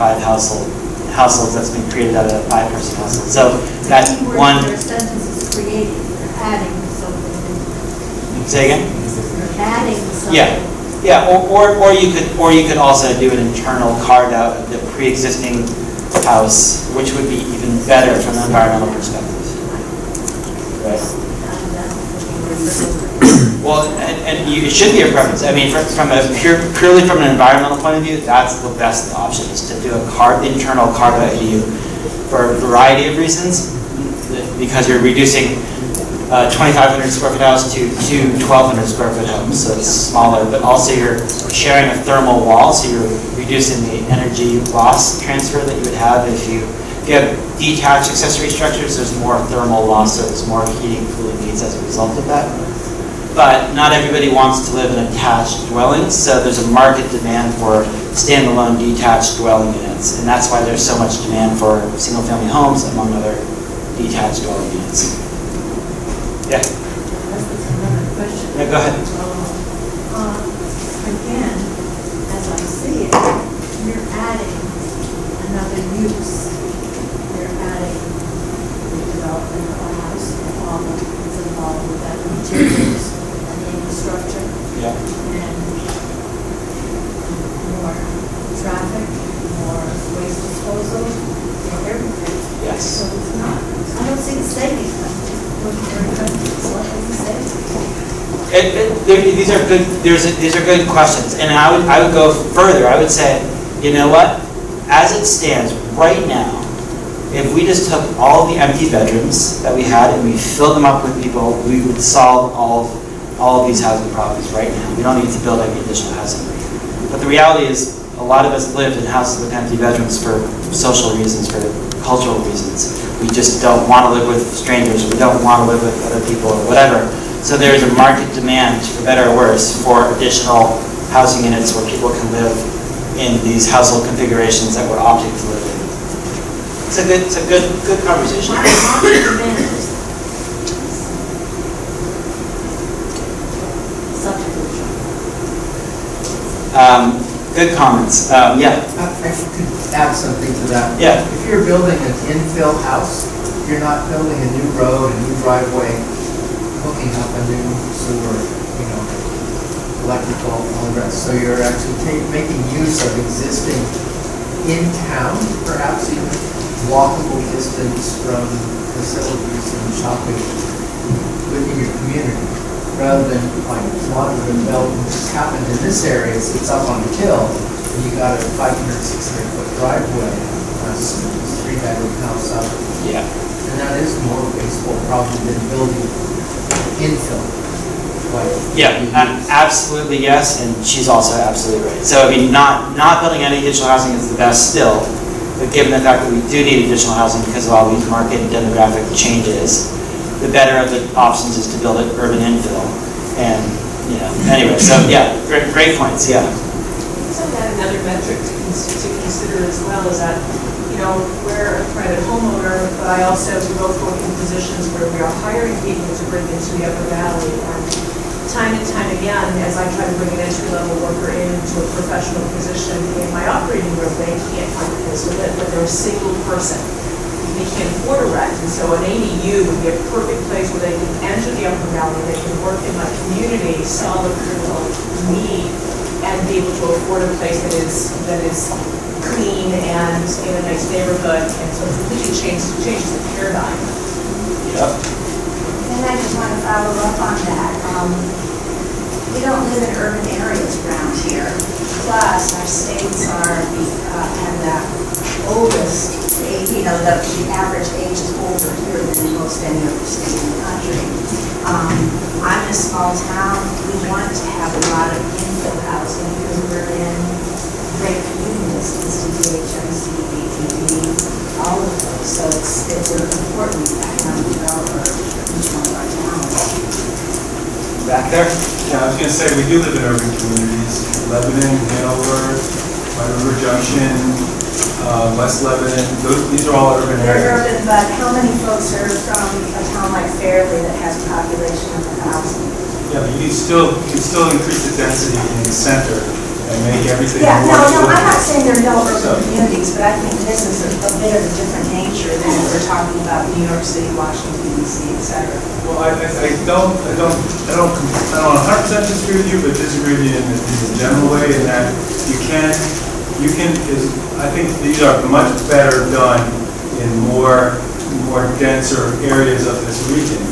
households that's been created out of a 5-person household. So that The key word one, in your sentence is creating, you're adding something. say again? You're adding something. Yeah. Yeah, or you could also do an internal carved out of the pre-existing house, which would be even better from an environmental perspective. Right. Well, it should be a preference. I mean, purely from an environmental point of view, that's the best option, is to do a internal carve-out ADU for a variety of reasons, because you're reducing 2,500 square foot house to 1,200 square foot homes, so it's smaller, but also you're sharing a thermal wall, so you're reducing the energy loss transfer that you would have if you have detached accessory structures. There's more thermal loss, so there's more heating, cooling needs as a result of that. But not everybody wants to live in attached dwellings, so there's a market demand for standalone detached dwelling units, and that's why there's so much demand for single-family homes, among other detached dwelling units. Yeah. That's another question. Yeah, go ahead. Again, as I see it, you're adding another use. You're adding the development of a house, all that's involved with that, materials and infrastructure. Yeah. And more traffic, more waste disposal, more everything. Yes. So it's not, I don't see the savings. These are good questions, and I would go further. I would say, you know what? As it stands right now, if we just took all the empty bedrooms that we had and we filled them up with people, we would solve all of these housing problems right now. We don't need to build any additional housing. But the reality is, a lot of us lived in houses with empty bedrooms for social reasons, for cultural reasons. We just don't want to live with strangers. We don't want to live with other people or whatever. So there's a market demand, for better or worse, for additional housing units where people can live in these household configurations that we're opting to live in. It's a good conversation. Good comments. Yeah. I could add something to that. Yeah. If you're building an infill house, you're not building a new road, a new driveway, hooking up a new sewer, electrical, all the rest. So you're actually making use of existing in town, perhaps even walkable distance from facilities and shopping within your community, rather than like a lot of the development that's happened in this area. It's up on a hill, and you got a 500, 600 foot driveway, a 3-bedroom house up. Yeah. And that is more wasteful probably than building infill. Yeah, absolutely yes, and she's also absolutely right. So I mean, not building any additional housing is the best still, but given the fact that we do need additional housing because of all these market and demographic changes, the better of the options is to build an urban infill. And anyway, so yeah, great points. Yeah. So that another metric to consider as well is that we're a private homeowner, but I also both work in positions where we are hiring people to bring into the Upper Valley. And time again, as I try to bring an entry-level worker into a professional position in my operating room, they can't find a place to live, but they're a single person. They can't afford a rent, and so an ADU would be a perfect place where they can enter the Upper Valley, they can work in my community, solve a critical need, and be able to afford a place that is clean and in a nice neighborhood, and so it completely changes the paradigm. Yep. And I just want to follow up on that. We don't live in urban areas around here. Plus, our states have the oldest age, the average age is older here than most any other state in the country. I'm in a small town. We want to have a lot of infill housing because we're in great commuting distance to DHMC, BTD, all of those. So it's an important economic developer in each one of our towns. Back there? Yeah, I was going to say, we do live in urban communities. Lebanon, Hanover, White River Junction, West Lebanon, these are all urban They're areas. urban, but how many folks are from a town like Fairleigh that has a population of 1,000? Yeah, but you can still increase the density in the center and make everything Yeah, more. no, I'm not saying there are no urban So- communities, but I think this is a bit of a different nature than what we're talking about New York City, Washington DC, et cetera. Well, I don't 100% disagree with you, but disagree with you in a general way, in that I think these are much better done in more denser areas of this region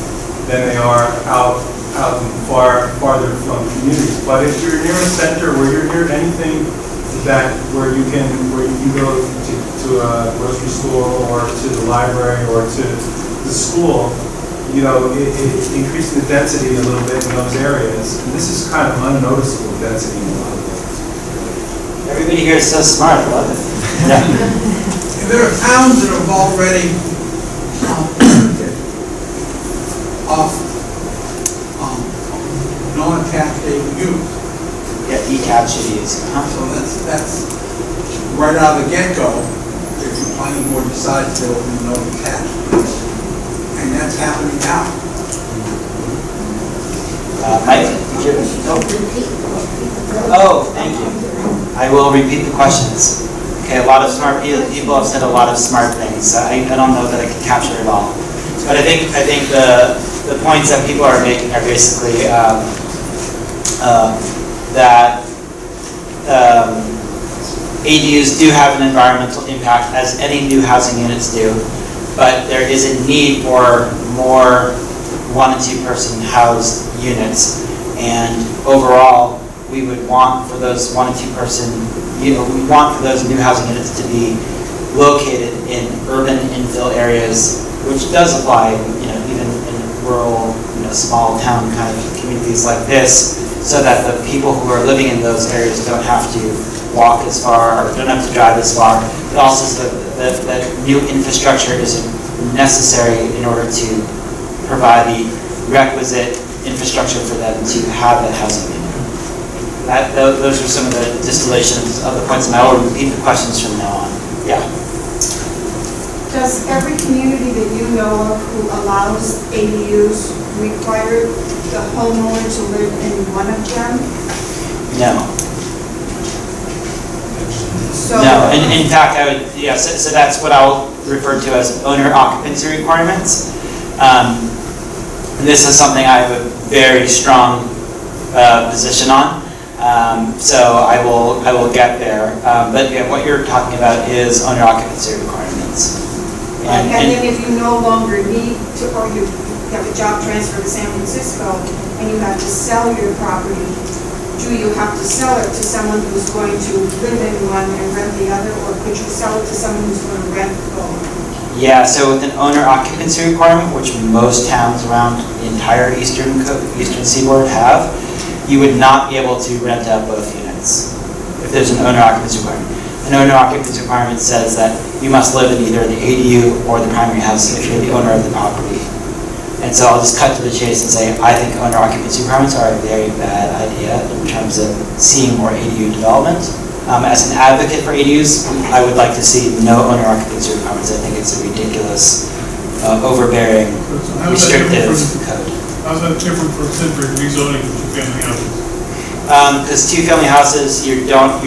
than they are out farther from communities. But if you're near a center, where you're near anything where you can go to a grocery store or to the library or to the school, you know, it increases the density a little bit in those areas. And this is kind of unnoticeable density in a lot of ways. Everybody here is so smart, I love it. Yeah. There are towns that have already off non-attached ADUs. Yeah, detached ADUs. So that's right out of the get-go, if the planning board decides there will be no attached. And that's happening now. Mike, did you? Oh, thank you. I will repeat the questions. Okay, a lot of smart people have said a lot of smart things. I don't know that I can capture it all. But I think the points that people are making are basically that ADUs do have an environmental impact, as any new housing units do, but there is a need for more 1 and 2 person housed units, and overall we would want for those 1 and 2 person, we want for those new housing units to be located in urban infill areas, which does apply, even in rural, small town kind of communities like this, so that the people who are living in those areas don't have to walk as far or don't have to drive as far. But also so that new infrastructure isn't necessary in order to provide the requisite infrastructure for them to have that housing unit. Those are some of the distillations of the points, and I will repeat the questions from now on. Yeah. Does every community that you know of who allows ADUs require the homeowner to live in one of them? No. So, no, in fact, I would, yeah, so that's what I'll refer to as owner occupancy requirements. And this is something I have a very strong position on. So I will get there. But yeah, what you're talking about is owner occupancy requirements. And then if you no longer need to, or you have a job transfer to San Francisco and you have to sell your property, do you have to sell it to someone who's going to live in one and rent the other, or could you sell it to someone who's going to rent both? Yeah, so with an owner occupancy requirement, which most towns around the entire eastern seaboard have, you would not be able to rent out both units if there's an owner occupancy requirement. An owner occupancy requirement says that you must live in either the ADU or the primary house if you're the owner of the property. And so I'll just cut to the chase and say I think owner occupancy requirements are a very bad idea in terms of seeing more ADU development. As an advocate for ADUs, I would like to see no owner occupancy requirements. I think it's a ridiculous, overbearing, restrictive code. How's that different from rezoning to two-family houses? Because two-family houses, you're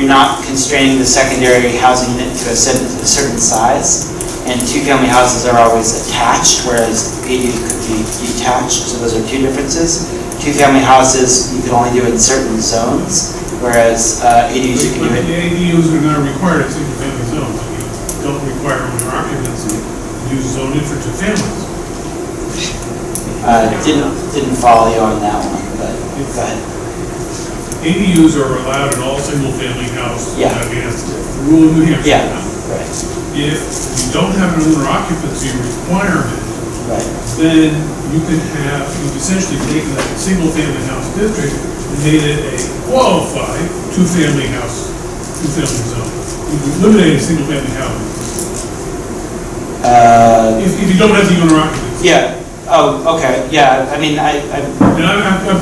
not constraining the secondary housing unit to a certain size, and two-family houses are always attached, whereas ADUs could be detached. So those are two differences. Two-family houses you can only do in certain zones, whereas ADUs you can do it. The ADUs are not required in single-family zones. You don't require owner occupancy. You zone it for two families. Didn't follow you on that one, but go ahead. ADUs are allowed in all single-family houses. Yeah. I mean, that's the rule in New Hampshire. Yeah, right. If you don't have an owner occupancy requirement, Right. then you could essentially taken that single-family house district and made it a qualified two-family house, two-family zone. You could eliminate single-family housing. If you don't have the owner occupancy. Yeah. Oh, okay. Yeah. I mean, I'm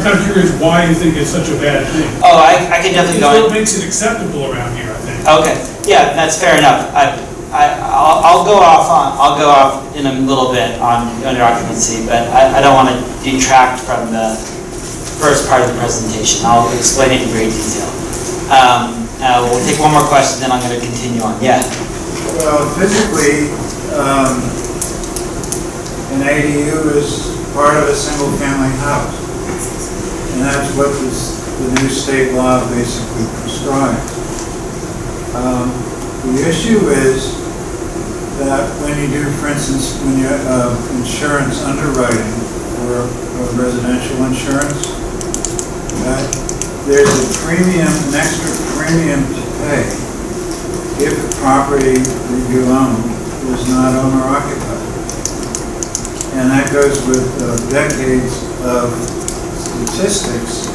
kind of curious why you think it's such a bad thing. Oh, I can definitely go in. What makes it acceptable around here, I think. Okay. Yeah, that's fair enough. I'll go off in a little bit on owner occupancy, but I don't want to detract from the first part of the presentation. I'll explain it in great detail. We'll take one more question, then I'm going to continue on. Yeah. Well, physically, an ADU is part of a single-family house, and that's what the new state law basically prescribes. The issue is that when you do, for instance, when you insurance underwriting for residential insurance, that there's a premium, an extra premium to pay if the property that you own is not owner occupied. And that goes with decades of statistics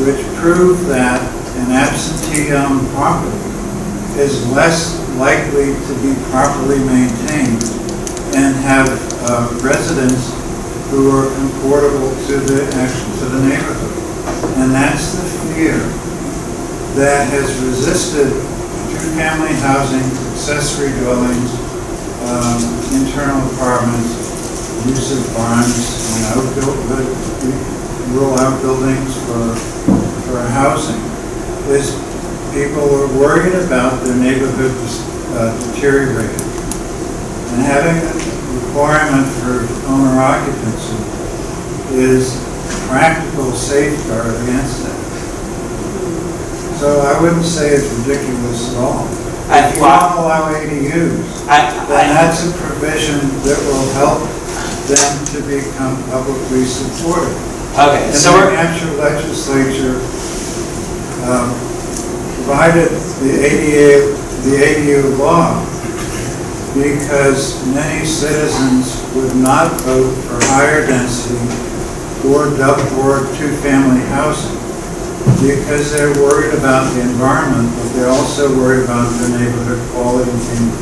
which prove that an absentee-owned property is less likely to be properly maintained and have residents who are comfortable to the neighborhood. And that's the fear that has resisted two-family housing, accessory dwellings, internal apartments, use of barns, rural outbuildings for housing. Is people are worried about their neighborhood deteriorating. And having a requirement for owner occupancy is a practical safeguard against that. So I wouldn't say it's ridiculous at all. If you don't allow ADUs, then that's a provision that will help them to become publicly supported. Okay, and so the New Hampshire legislature provided the ADU law because many citizens would not vote for higher density or two-family housing because they're worried about the environment, but they're also worried about their neighborhood quality being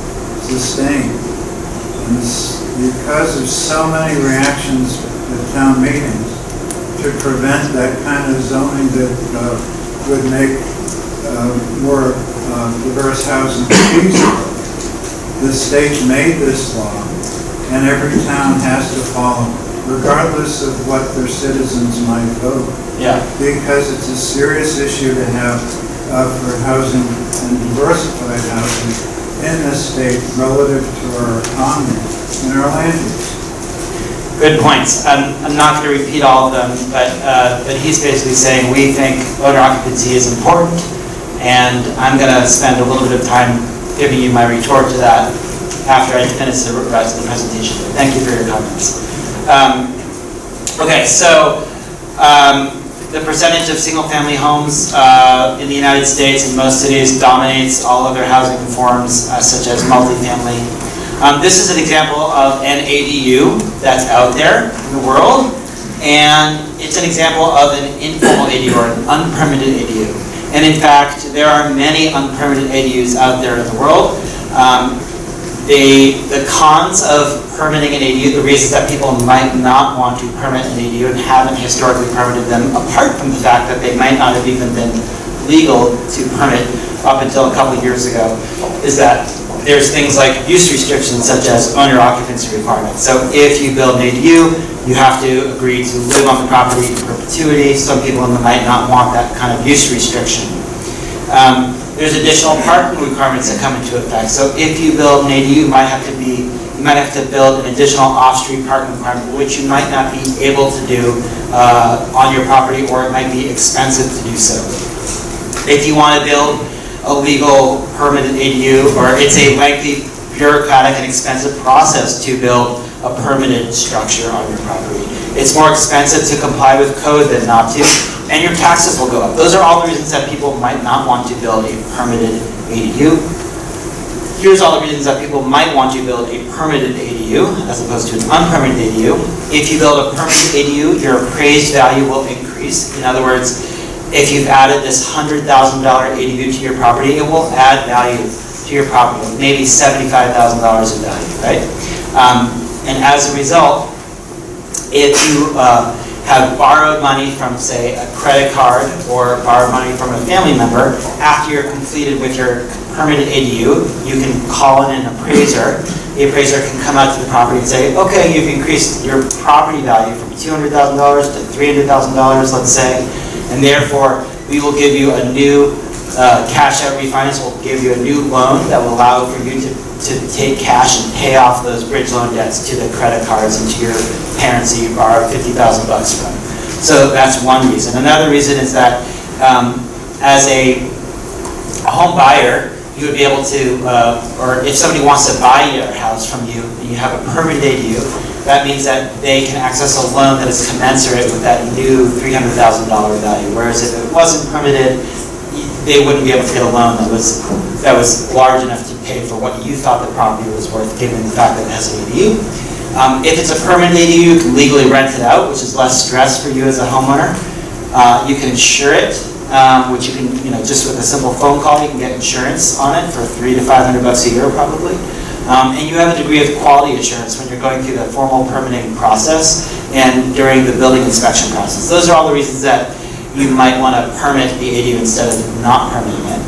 sustained. And because of so many reactions at town meetings to prevent that kind of zoning that would make more diverse housing feasible, the state made this law, and every town has to follow it, regardless of what their citizens might vote. Yeah. Because it's a serious issue to have for housing and diversified housing in this state relative to our economy and our land use. Good points. I'm not going to repeat all of them, but he's basically saying we think owner occupancy is important, and I'm going to spend a little bit of time giving you my retort to that after I finish the rest of the presentation. Thank you for your comments. Okay, so the percentage of single-family homes in the United States and most cities dominates all other housing forms, such as multifamily. This is an example of an ADU that's out there in the world, and it's an example of an informal ADU or an unpermitted ADU. And in fact, there are many unpermitted ADUs out there in the world. The cons of permitting an ADU, the reasons that people might not want to permit an ADU and haven't historically permitted them, apart from the fact that they might not have even been legal to permit up until a couple of years ago, is that there's things like use restrictions such as owner occupancy requirements. So if you build an ADU, you have to agree to live on the property in perpetuity. Some people might not want that kind of use restriction. There's additional parking requirements that come into effect. So if you build an ADU, you might have to build an additional off-street parking requirement, which you might not be able to do on your property, or it might be expensive to do so. If you want to build a legal permitted ADU, or it's a lengthy, bureaucratic, and expensive process to build a permitted structure on your property. It's more expensive to comply with code than not to, and your taxes will go up. Those are all the reasons that people might not want to build a permitted ADU. Here's all the reasons that people might want to build a permitted ADU as opposed to an unpermitted ADU. If you build a permitted ADU, your appraised value will increase. In other words, if you've added this $100,000 ADU to your property, it will add value to your property, maybe $75,000 of value, right? And as a result, if you have borrowed money from, say, a credit card or borrowed money from a family member, after you're completed with your permitted ADU, you can call in an appraiser. The appraiser can come out to the property and say, okay, you've increased your property value from $200,000 to $300,000, let's say, and therefore we will give you a new cash out refinance will give you a new loan that will allow for you to take cash and pay off those bridge loan debts to the credit cards and to your parents that you borrowed $50,000 from. So that's one reason. Another reason is that as a home buyer, you would be able to, or if somebody wants to buy your house from you and you have a permanent ADU, that means that they can access a loan that is commensurate with that new $300,000 value. Whereas if it wasn't permitted, they wouldn't be able to get a loan that was large enough to pay for what you thought the property was worth, given the fact that it has an ADU. If it's a permanent ADU, you can legally rent it out, which is less stress for you as a homeowner. You can insure it, which you can, just with a simple phone call, you can get insurance on it for $300 to $500 a year probably. And you have a degree of quality assurance when you're going through the formal permitting process and during the building inspection process. Those are all the reasons that you might want to permit the ADU instead of not permitting it.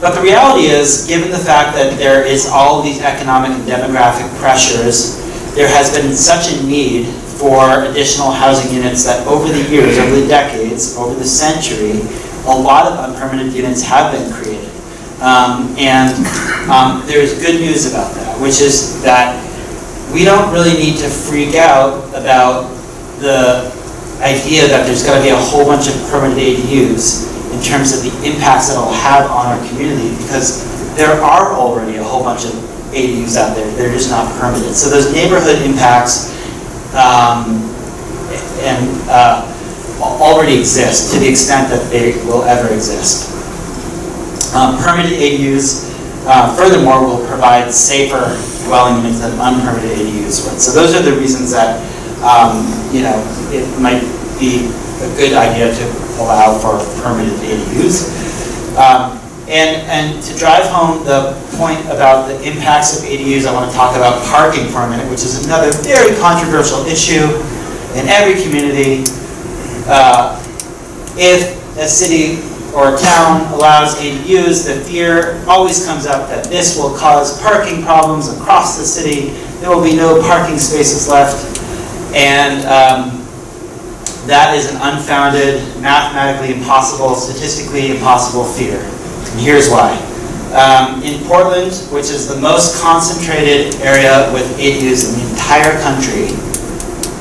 But the reality is, given the fact that there is all these economic and demographic pressures, there has been such a need for additional housing units that over the years, over the decades, over the century, a lot of unpermitted units have been created. There's good news about that, which is that we don't really need to freak out about the idea that there's going to be a whole bunch of permanent ADUs in terms of the impacts that it'll have on our community, because there are already a whole bunch of ADUs out there. They're just not permitted. So those neighborhood impacts already exist to the extent that they will ever exist. Permitted ADUs, furthermore, will provide safer dwelling units than unpermitted ADUs would. So those are the reasons that it might be a good idea to allow for permitted ADUs. And to drive home the point about the impacts of ADUs, I want to talk about parking for a minute, which is another very controversial issue in every community. If a city or a town allows ADUs, the fear always comes up that this will cause parking problems across the city. There will be no parking spaces left. And that is an unfounded, mathematically impossible, statistically impossible fear. And here's why. In Portland, which is the most concentrated area with ADUs in the entire country,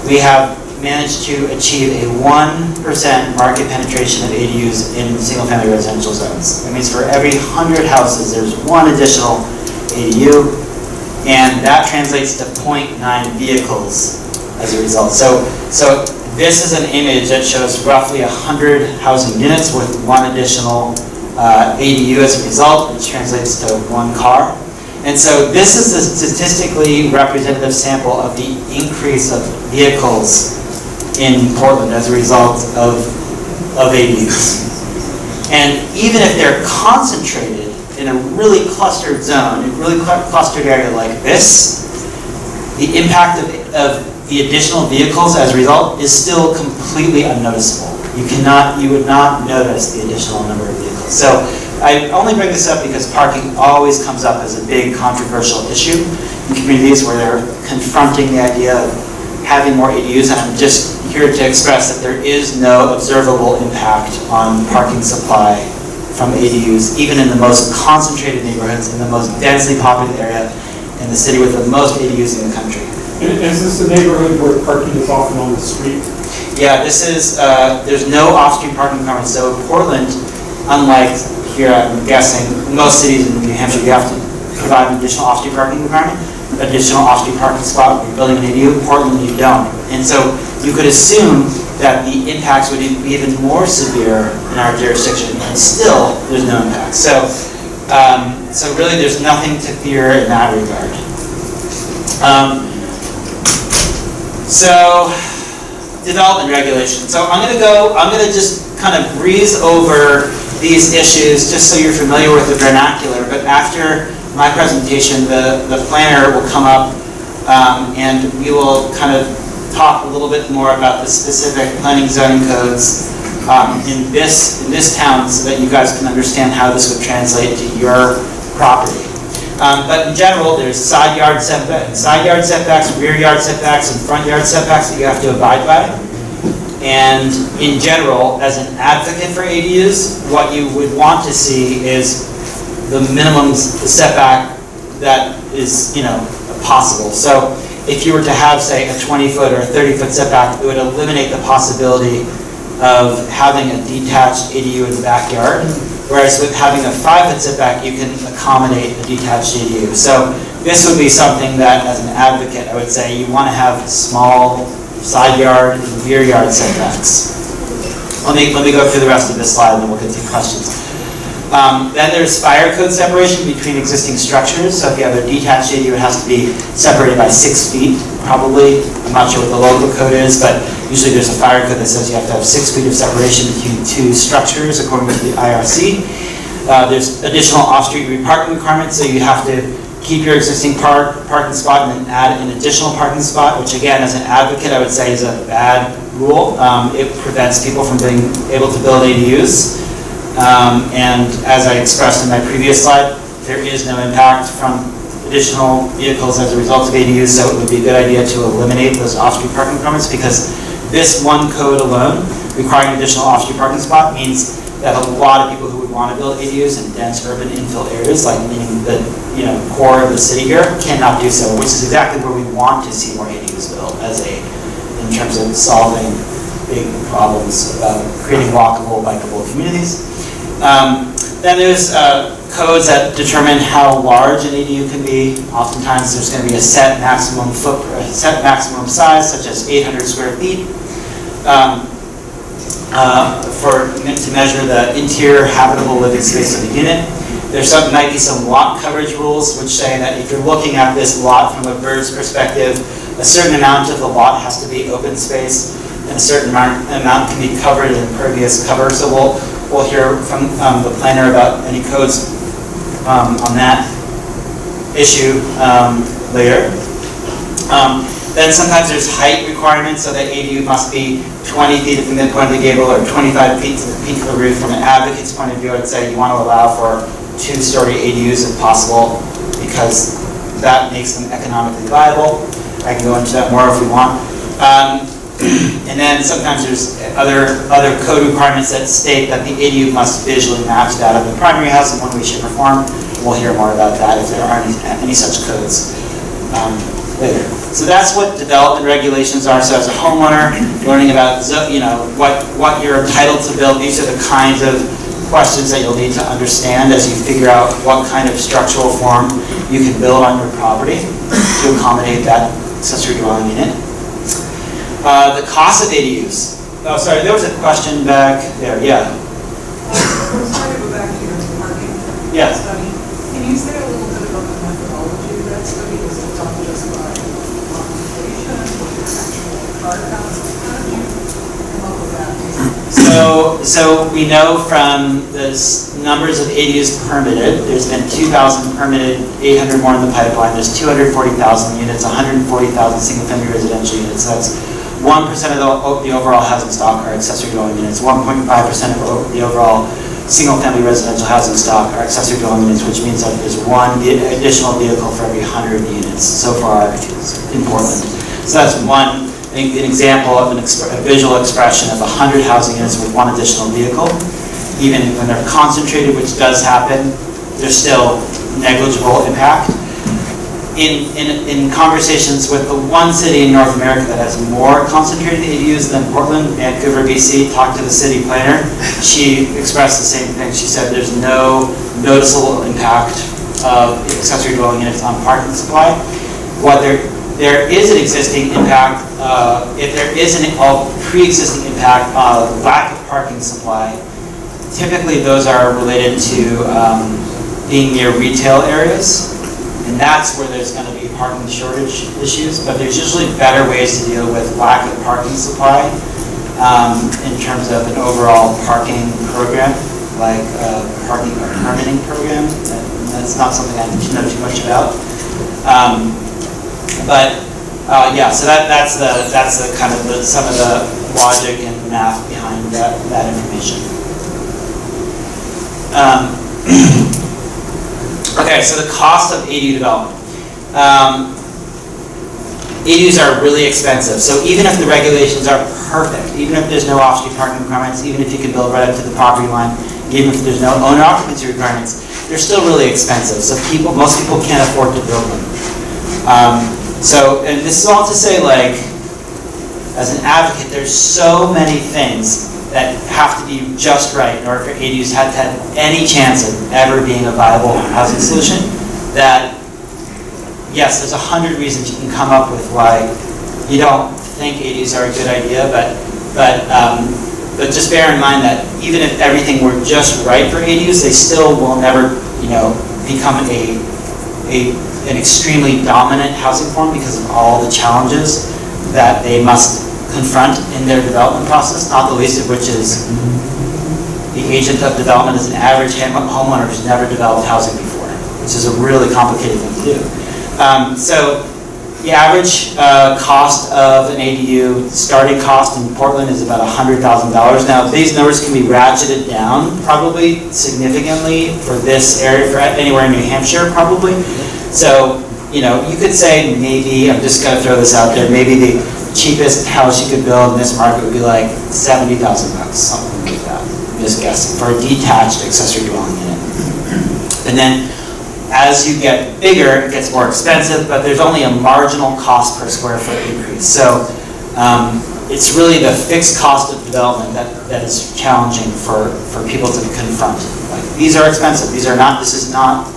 we have managed to achieve a 1% market penetration of ADUs in single-family residential zones. That means for every 100 houses, there's one additional ADU, and that translates to 0.9 vehicles as a result. So this is an image that shows roughly 100 housing units with one additional ADU as a result, which translates to one car. And so this is a statistically representative sample of the increase of vehicles in Portland as a result of ADUs. And even if they're concentrated in a really clustered zone, a really clustered area like this, the impact of the additional vehicles as a result is still completely unnoticeable. You would not notice the additional number of vehicles. So I only bring this up because parking always comes up as a big controversial issue in communities where they're confronting the idea of having more ADUs, and I'm just here to express that there is no observable impact on parking supply from ADUs, even in the most concentrated neighborhoods, in the most densely populated area, in the city with the most ADUs in the country. Is this a neighborhood where parking is often on the street? Yeah, this is, there's no off-street parking requirements. So Portland, unlike here, I'm guessing, most cities in New Hampshire, you have to provide an additional off-street parking requirement, additional off-street parking spot when you're building an ADU. Portland, you don't. And so you could assume that the impacts would be even more severe in our jurisdiction, and still there's no impact. So really there's nothing to fear in that regard. So development regulation. So I'm going to just kind of breeze over these issues just so you're familiar with the vernacular, but after my presentation, the planner will come up and we will kind of talk a little bit more about the specific planning zoning codes in this town so that you guys can understand how this would translate to your property. But in general, there's side yard setbacks, rear yard setbacks, and front yard setbacks that you have to abide by. And in general, as an advocate for ADUs, what you would want to see is the minimum setback that is, possible. So if you were to have, say, a 20-foot or a 30-foot setback, it would eliminate the possibility of having a detached ADU in the backyard. Whereas with having a 5-foot setback, you can accommodate a detached ADU. So this would be something that, as an advocate, I would say you want to have small side yard and rear yard setbacks. Let me go through the rest of this slide and then we'll get to questions. Then there's fire code separation between existing structures. So if you have a detached ADU, it has to be separated by 6 feet, probably. I'm not sure what the local code is, but usually there's a fire code that says you have to have 6 feet of separation between 2 structures, according to the IRC. There's additional off-street parking requirements, so you have to keep your existing parking spot and then add an additional parking spot, which again, as an advocate, I would say is a bad rule. It prevents people from being able to build ADUs. And as I expressed in my previous slide, there is no impact from additional vehicles as a result of ADUs, so it would be a good idea to eliminate those off-street parking requirements, because this one code alone, requiring additional off-street parking spot, means that a lot of people who would want to build ADUs in dense urban infill areas, like meaning the core of the city here, cannot do so, which is exactly where we want to see more ADUs built in terms of solving big problems about creating walkable, bikeable communities. Then there's codes that determine how large an ADU can be. Oftentimes there's going to be a set maximum size, such as 800 square feet. To measure the interior habitable living space of the unit. Might be some lot coverage rules which say that if you're looking at this lot from a bird's perspective, a certain amount of the lot has to be open space and a certain amount can be covered in impervious cover. So we'll hear from the planner about any codes on that issue later. Then sometimes there's height requirements, so that ADU must be 20 feet at the midpoint of the gable or 25 feet to the peak of the roof. From an advocate's point of view, I'd say you want to allow for 2-story ADUs if possible, because that makes them economically viable. I can go into that more if we want. And then sometimes there's other code requirements that state that the ADU must visually match that of the primary house in one way, shape, or form. We'll hear more about that if there are any such codes later. So that's what development regulations are. So as a homeowner, learning about what you're entitled to build, these are the kinds of questions that you'll need to understand as you figure out what kind of structural form you can build on your property to accommodate that accessory dwelling unit. The cost of ADUs. Oh, sorry, there was a question back there. Yeah. Sorry to go back to your parking study. Can you say a little bit about the methodology of that study? Was it done just by occupation or actual car counts? How did you come up with that? So we know from the numbers of ADUs permitted, there's been 2,000 permitted, 800 more in the pipeline. There's 240,000 units, 140,000 single-family residential units. So that's 1% of the overall housing stock are accessory dwelling units. 1.5% of the overall single-family residential housing stock are accessory dwelling units, which means that there's one additional vehicle for every 100 units so far in Portland. So that's an example of a visual expression of 100 housing units with one additional vehicle. Even when they're concentrated, which does happen, there's still negligible impact. In conversations with the one city in North America that has more concentrated ADUs than Portland, Vancouver, BC, talked to the city planner. She expressed the same thing. She said there's no noticeable impact of accessory dwelling units on parking supply. There is an existing impact, if there is an pre-existing impact of lack of parking supply, typically those are related to being near retail areas. And that's where there's going to be parking shortage issues, but there's usually better ways to deal with lack of parking supply in terms of an overall parking program, like a permitting program. That's not something I know too much about. Yeah, so that's the kind of some of the logic and math behind that information. Okay, so the cost of ADU development. ADUs are really expensive. So even if the regulations are perfect, even if there's no off-street parking requirements, even if you can build right up to the property line, even if there's no owner occupancy requirements, they're still really expensive. So most people can't afford to build them. And this is all to say, like, as an advocate, there's so many things that have to be just right in order for ADUs to have any chance of ever being a viable housing solution, that yes, there's 100 reasons you can come up with why you don't think ADUs are a good idea, but just bear in mind that even if everything were just right for ADUs, they still will never, become an extremely dominant housing form because of all the challenges that they must confront in their development process, not the least of which is the agent of development is an average homeowner who's never developed housing before, which is a really complicated thing to do. So the average cost of an ADU, starting cost in Portland is about $100,000. Now these numbers can be ratcheted down probably significantly for this area, for anywhere in New Hampshire probably. So, you could say maybe, I'm just going to throw this out there, maybe the cheapest house you could build in this market would be like $70,000 bucks, something like that. I'm just guessing, for a detached accessory dwelling unit. And then as you get bigger, it gets more expensive, but there's only a marginal cost per square foot increase. So it's really the fixed cost of development that is challenging for people to confront. Like, these are expensive. This is not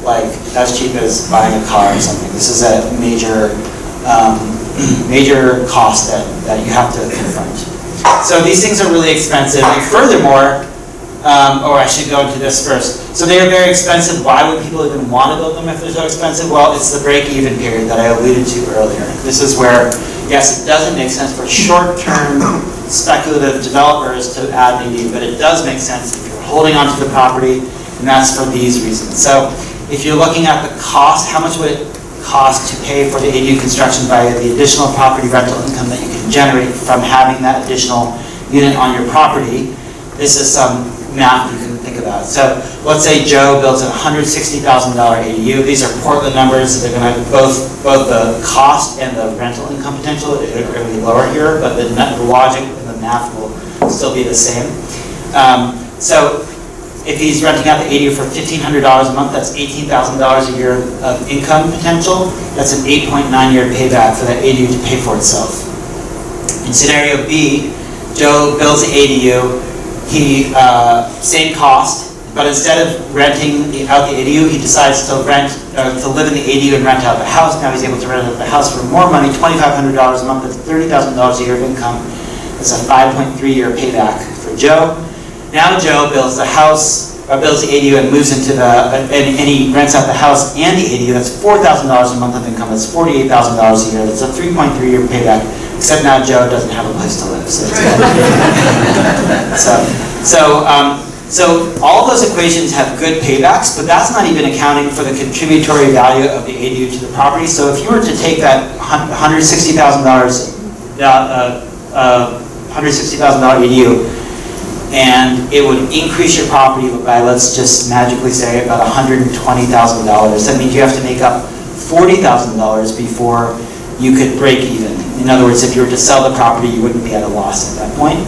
like as cheap as buying a car or something. This is a major cost that you have to confront. So these things are really expensive, and furthermore, I should go into this first. So they are very expensive. Why would people even want to build them if they're so expensive? Well, it's the break-even period that I alluded to earlier. This is where, yes, it doesn't make sense for short-term speculative developers to add an ADU, but it does make sense if you're holding onto the property, and that's for these reasons. So if you're looking at the cost, how much would it cost to pay for the ADU construction by the additional property rental income that you can generate from having that additional unit on your property? This is some math you can think about. So let's say Joe builds a $160,000 ADU. These are Portland numbers. They're going to both the cost and the rental income potential are going to be lower here, but the logic and the math will still be the same. So if he's renting out the ADU for $1,500 a month, that's $18,000 a year of income potential. That's an 8.9-year payback for that ADU to pay for itself. In scenario B, Joe builds the ADU. Same cost, but instead of renting out the ADU, he decides to live in the ADU and rent out the house. Now he's able to rent out the house for more money, $2,500 a month. That's $30,000 a year of income. That's a 5.3-year payback for Joe. Now Joe builds the house, or builds the ADU and moves into and he rents out the house and the ADU. That's $4,000 a month of income. That's $48,000 a year. That's a 3.3-year payback. Except now Joe doesn't have a place to live. So all of those equations have good paybacks, but that's not even accounting for the contributory value of the ADU to the property. So if you were to take that $160,000 ADU, and it would increase your property by, let's just magically say, about $120,000. That means you have to make up $40,000 before you could break even. In other words, if you were to sell the property, you wouldn't be at a loss at that point.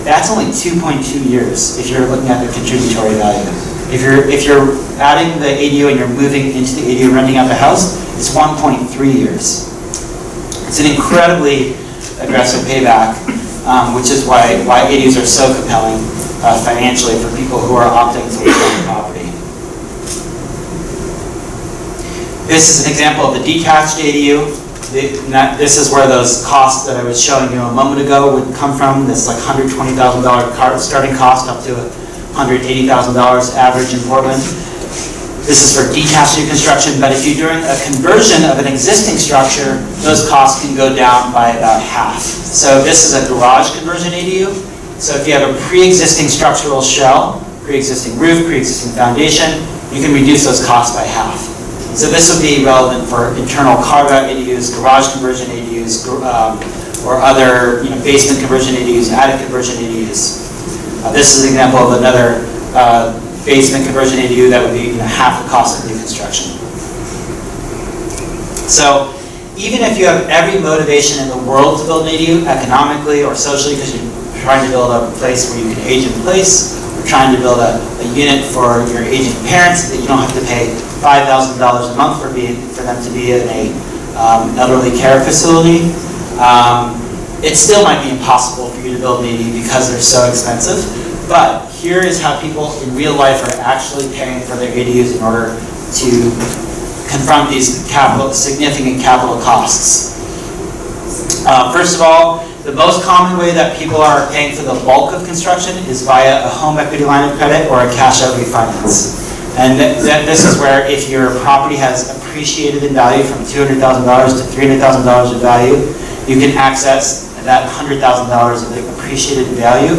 That's only 2.2 years if you're looking at the contributory value. If you're adding the ADU and you're moving into the ADU and renting out the house, it's 1.3 years. It's an incredibly aggressive payback, which is why ADUs are so compelling financially for people who are opting to live on the property. This is an example of the detached ADU. This is where those costs that I was showing you a moment ago would come from. This like $120,000 starting cost up to $180,000 average in Portland. This is for detached new construction, but if you're doing a conversion of an existing structure, those costs can go down by about half. So this is a garage conversion ADU. So if you have a pre-existing structural shell, pre-existing roof, pre-existing foundation, you can reduce those costs by half. So this would be relevant for internal carve-out ADUs, garage conversion ADUs, or other basement conversion ADUs, attic conversion ADUs. This is an example of another basement conversion ADU that would be half the cost of new construction. So even if you have every motivation in the world to build an ADU, economically or socially, because you're trying to build a place where you can age in place, or trying to build a unit for your aging parents that you don't have to pay $5,000 a month for them to be in a elderly care facility, it still might be impossible for you to build an ADU because they're so expensive. But here is how people in real life are actually paying for their ADUs in order to confront these significant capital costs. First of all, the most common way that people are paying for the bulk of construction is via a home equity line of credit or a cash-out refinance. And this is where if your property has appreciated in value from $200,000 to $300,000 of value, you can access that $100,000 of appreciated value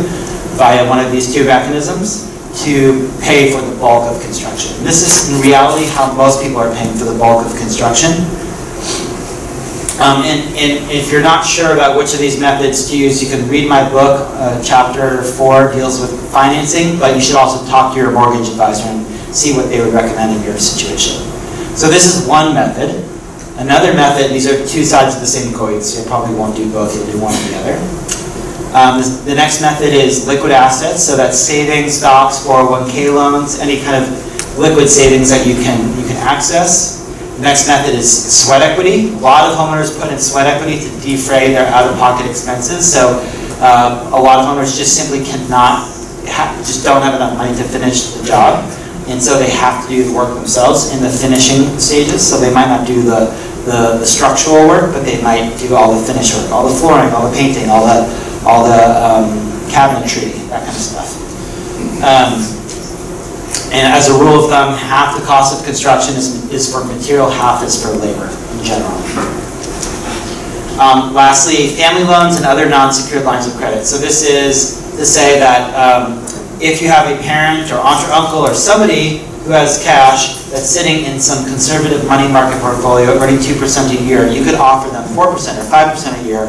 via one of these two mechanisms to pay for the bulk of construction. And this is in reality how most people are paying for the bulk of construction. And if you're not sure about which of these methods to use, you can read my book. Chapter 4 deals with financing, but you should also talk to your mortgage advisor and see what they would recommend in your situation. So this is one method. Another method, these are two sides of the same coin, so you probably won't do both, you'll do one or the other. The next method is liquid assets, so that's savings, stocks, 401k loans, any kind of liquid savings that you can access. The next method is sweat equity. A lot of homeowners put in sweat equity to defray their out-of-pocket expenses, so a lot of homeowners just simply just don't have enough money to finish the job. And so they have to do the work themselves in the finishing stages. So they might not do the structural work, but they might do all the finish work, all the flooring, all the painting, all the cabinetry, that kind of stuff. And as a rule of thumb, half the cost of construction is for material, half is for labor in general. Lastly, family loans and other non-secured lines of credit. So this is to say that if you have a parent or aunt or uncle or somebody who has cash that's sitting in some conservative money market portfolio earning 2% a year, you could offer them 4% or 5% a year,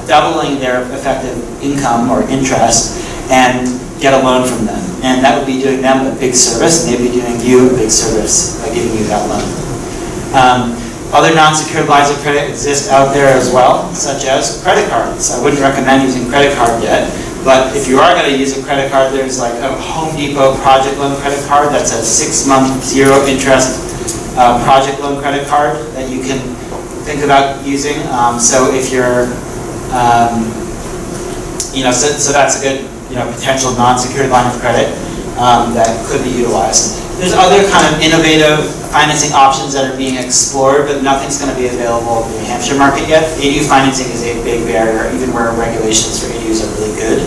doubling their effective income or interest, and get a loan from them. And that would be doing them a big service, and they'd be doing you a big service by giving you that loan. Other non-secured lines of credit exist out there as well, such as credit cards. I wouldn't recommend using credit card yet. But if you are going to use a credit card, there's like a Home Depot project loan credit card that's a 6-month, 0 interest project loan credit card that you can think about using. So if you're, so that's a good, potential non-secured line of credit that could be utilized. There's other kind of innovative financing options that are being explored, but nothing's going to be available in the New Hampshire market yet. ADU financing is a big barrier, even where regulations for ADUs are really good.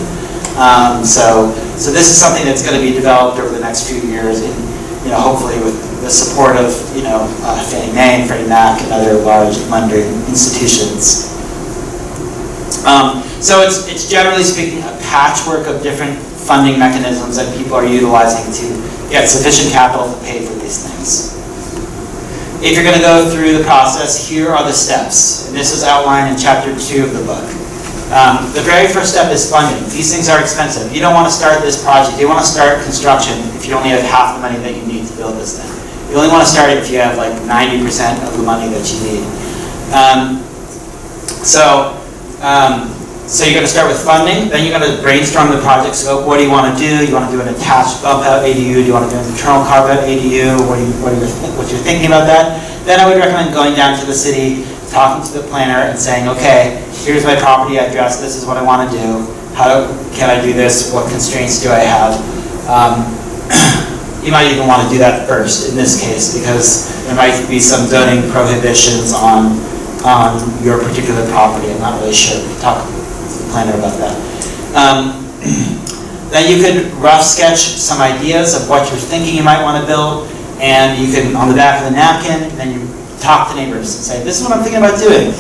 So this is something that's going to be developed over the next few years, and hopefully with the support of Fannie Mae and Freddie Mac and other large lending institutions. So it's generally speaking a patchwork of different funding mechanisms that people are utilizing to get sufficient capital to pay for these things. If you're going to go through the process, here are the steps. And this is outlined in chapter 2 of the book. The very first step is funding. These things are expensive. You don't want to start this project. You want to start construction if you only have half the money that you need to build this thing. You only want to start it if you have like 90% of the money that you need. So you're going to start with funding, then you're going to brainstorm the project scope. What do you want to do? You want to do an attached bump-out ADU? Do you want to do an internal carve-out ADU? What you're thinking about that? Then I would recommend going down to the city, talking to the planner and saying, okay, here's my property address, this is what I want to do. How can I do this? What constraints do I have? You might even want to do that first in this case, because there might be some zoning prohibitions on your particular property. I'm not really sure. Talk to the planner about that. Then you could rough sketch some ideas of what you're thinking you might want to build, and you can, on the back of the napkin, then you talk to neighbors and say, this is what I'm thinking about doing,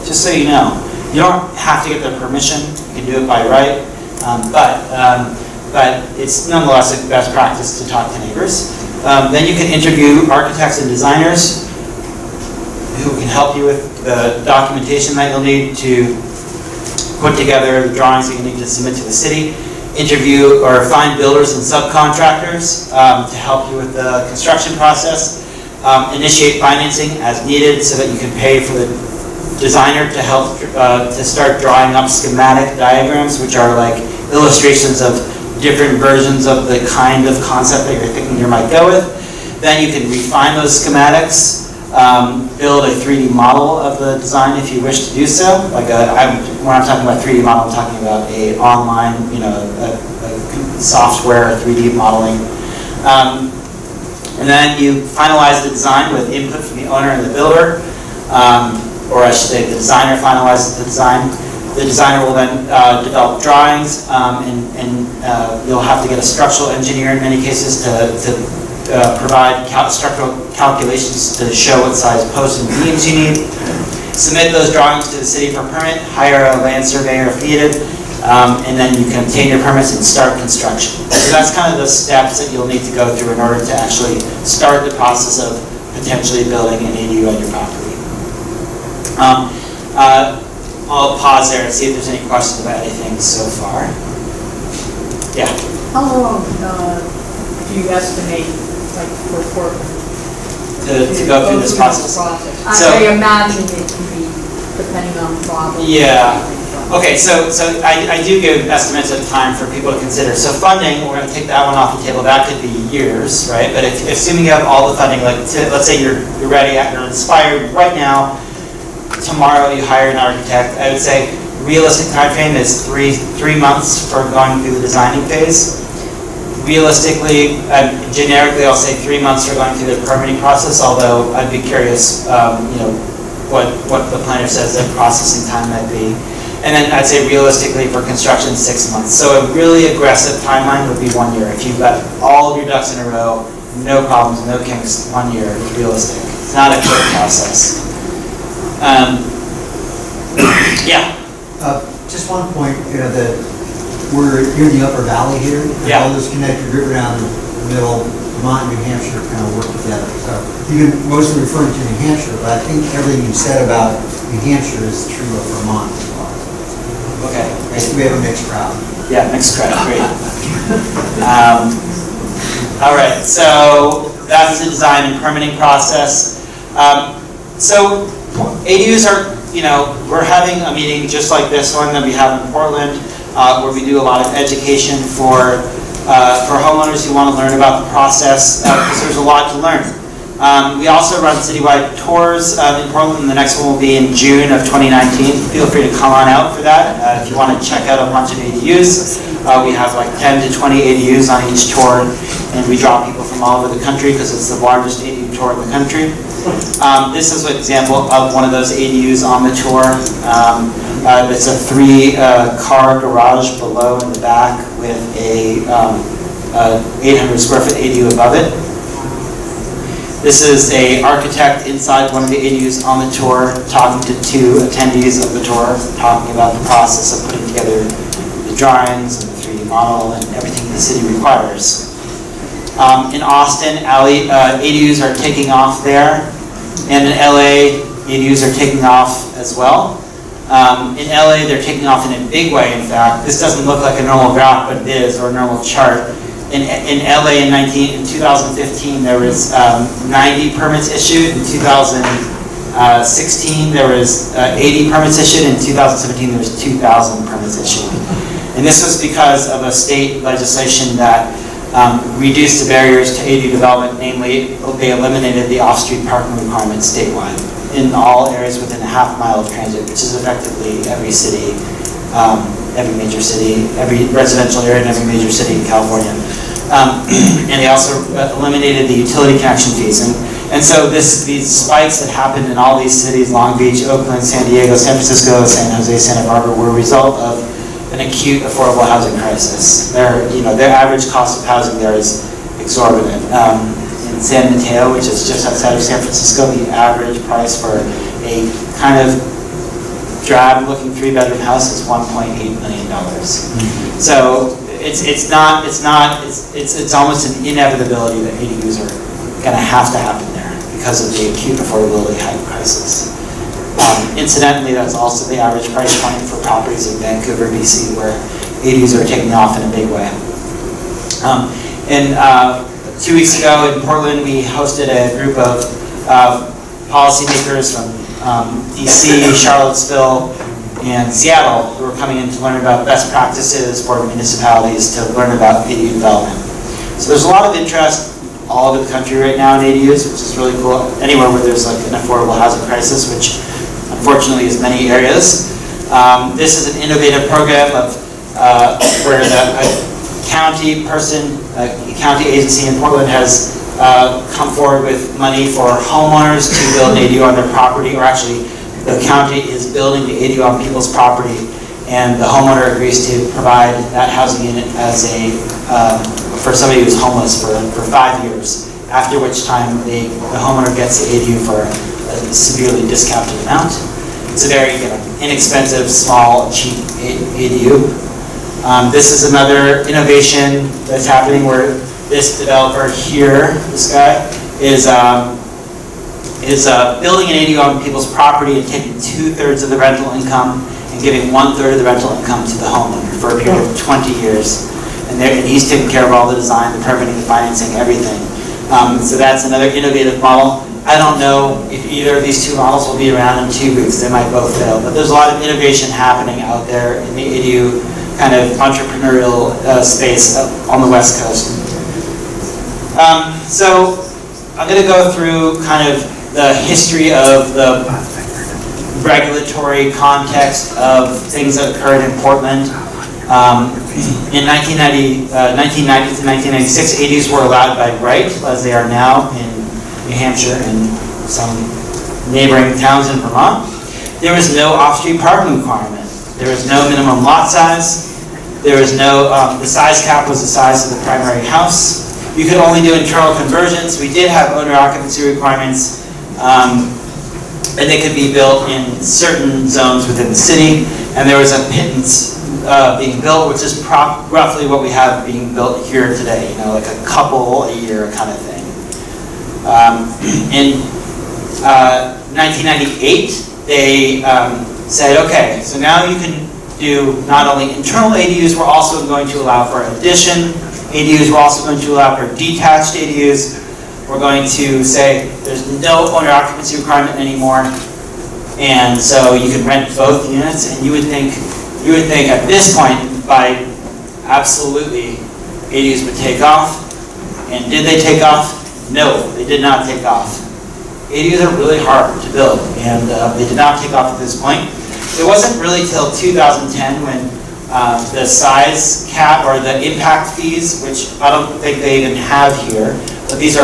just so you know. You don't have to get their permission. You can do it by right, but it's nonetheless a best practice to talk to neighbors. Then you can interview architects and designers who can help you with the documentation that you'll need to put together the drawings that you need to submit to the city. Interview or find builders and subcontractors to help you with the construction process. initiate financing as needed so that you can pay for the designer to help to start drawing up schematic diagrams, which are like illustrations of different versions of the kind of concept that you're thinking you might go with. Then you can refine those schematics, build a 3D model of the design if you wish to do so. Like when I'm talking about 3D model, I'm talking about a online, a software 3D modeling. And then you finalize the design with input from the owner and the builder, or I should say the designer finalizes the design. The designer will then develop drawings, and you'll have to get a structural engineer in many cases to provide structural calculations to show what size posts and beams you need. Submit those drawings to the city for permit, hire a land surveyor if needed, and then you can obtain your permits and start construction. So that's kind of the steps that you'll need to go through in order to actually start the process of potentially building an ADU on your property. I'll pause there and see if there's any questions about anything so far. Yeah? How long do you estimate, like, for Portland? To go through this process? I imagine it can be, depending on the problem. Yeah. Okay, so I do give estimates of time for people to consider. So funding, we're going to take that one off the table. That could be years, right? But if, assuming you have all the funding, like let's say you're ready, you're inspired right now, tomorrow you hire an architect, I would say realistic time frame is three months for going through the designing phase. Realistically, generically, I'll say 3 months for going through the permitting process, although I'd be curious, what the planner says that processing time might be. And then I'd say realistically for construction, 6 months. So a really aggressive timeline would be 1 year. If you've got all of your ducks in a row, no problems, no kinks, 1 year is realistic. It's not a quick process. Yeah. Just one point, we're in the Upper Valley here, and all this connected river down the middle, Vermont and New Hampshire kind of work together. So you've been mostly referring to New Hampshire, but I think everything you said about New Hampshire is true of Vermont as well. Okay. We have a mixed crowd. Yeah, mixed crowd, great. All right, so that's the design and permitting process. So ADUs are, we're having a meeting just like this one that we have in Portland, where we do a lot of education for homeowners who want to learn about the process, because there's a lot to learn. We also run citywide tours in Portland. The next one will be in June of 2019. Feel free to come on out for that. If you want to check out a bunch of ADUs, we have like 10 to 20 ADUs on each tour, and we draw people from all over the country because it's the largest ADU tour in the country. This is an example of one of those ADUs on the tour. It's a 3-car garage below in the back with a 800 square foot ADU above it. This is an architect inside one of the ADUs on the tour talking to 2 attendees of the tour, talking about the process of putting together the drawings and the 3D model and everything the city requires. In Austin, ADUs are taking off there, and in LA, ADUs are taking off as well. In LA, they're taking off in a big way, in fact. This doesn't look like a normal graph, but it is, or a normal chart. In LA in 2015, there was 90 permits issued. In 2016, there was 80 permits issued. In 2017, there was 2,000 permits issued. And this was because of a state legislation that reduced the barriers to ADU development. Namely, they eliminated the off-street parking requirement statewide in all areas within a half mile of transit, which is effectively every city, every major city, every residential area in every major city in California. And they also eliminated the utility connection fees. And so these spikes that happened in all these cities, Long Beach, Oakland, San Diego, San Francisco, San Jose, Santa Barbara, were a result of an acute affordable housing crisis. Their average cost of housing there is exorbitant. In San Mateo, which is just outside of San Francisco, the average price for a kind of drab-looking 3-bedroom house is $1.8 million. Mm-hmm. So it's almost an inevitability that ADUs are going to happen there because of the acute affordability crisis. Incidentally, that's also the average price point for properties in Vancouver, BC, where ADUs are taking off in a big way. 2 weeks ago in Portland, we hosted a group of policymakers from DC, Charlottesville, and Seattle who were coming in to learn about best practices for municipalities to learn about ADU development. So there's a lot of interest all over the country right now in ADUs, which is really cool. Anywhere where there's like an affordable housing crisis, which unfortunately is many areas. This is an innovative program of where the county agency in Portland has come forward with money for homeowners to build an ADU on their property, or actually the county is building the ADU on people's property, and the homeowner agrees to provide that housing unit as a for somebody who's homeless for 5 years, after which time the homeowner gets the ADU for a severely discounted amount. It's a very inexpensive, small, cheap ADU. This is another innovation that's happening where this developer here, this guy, is building an ADU on people's property and taking 2/3 of the rental income and giving 1/3 of the rental income to the homeowner for a period of 20 years. And he's taking care of all the design, the permitting, the financing, everything. So that's another innovative model. I don't know if either of these two models will be around in 2 weeks. They might both fail. But there's a lot of innovation happening out there in the ADU kind of entrepreneurial space on the West Coast. So I'm going to go through kind of the history of the regulatory context of things that occurred in Portland. In 1990 to 1996, ADUs were allowed by right, as they are now in New Hampshire and some neighboring towns in Vermont. There was no off-street parking requirement. There was no minimum lot size. There was no, the size cap was the size of the primary house. You could only do internal conversions. We did have owner occupancy requirements, and they could be built in certain zones within the city. And there was a pittance being built, which is roughly what we have being built here today, like a couple a year kind of thing. In 1998, they said, okay, so now you can do not only internal ADUs, we're also going to allow for addition ADUs, we're also going to allow for detached ADUs. We're going to say there's no owner occupancy requirement anymore, and so you can rent both units. And you would think at this point, by absolutely, ADUs would take off. And did they take off? No, they did not take off. ADUs are really hard to build, and they did not take off at this point. It wasn't really till 2010 when the size cap or the impact fees, which I don't think they even have here, but this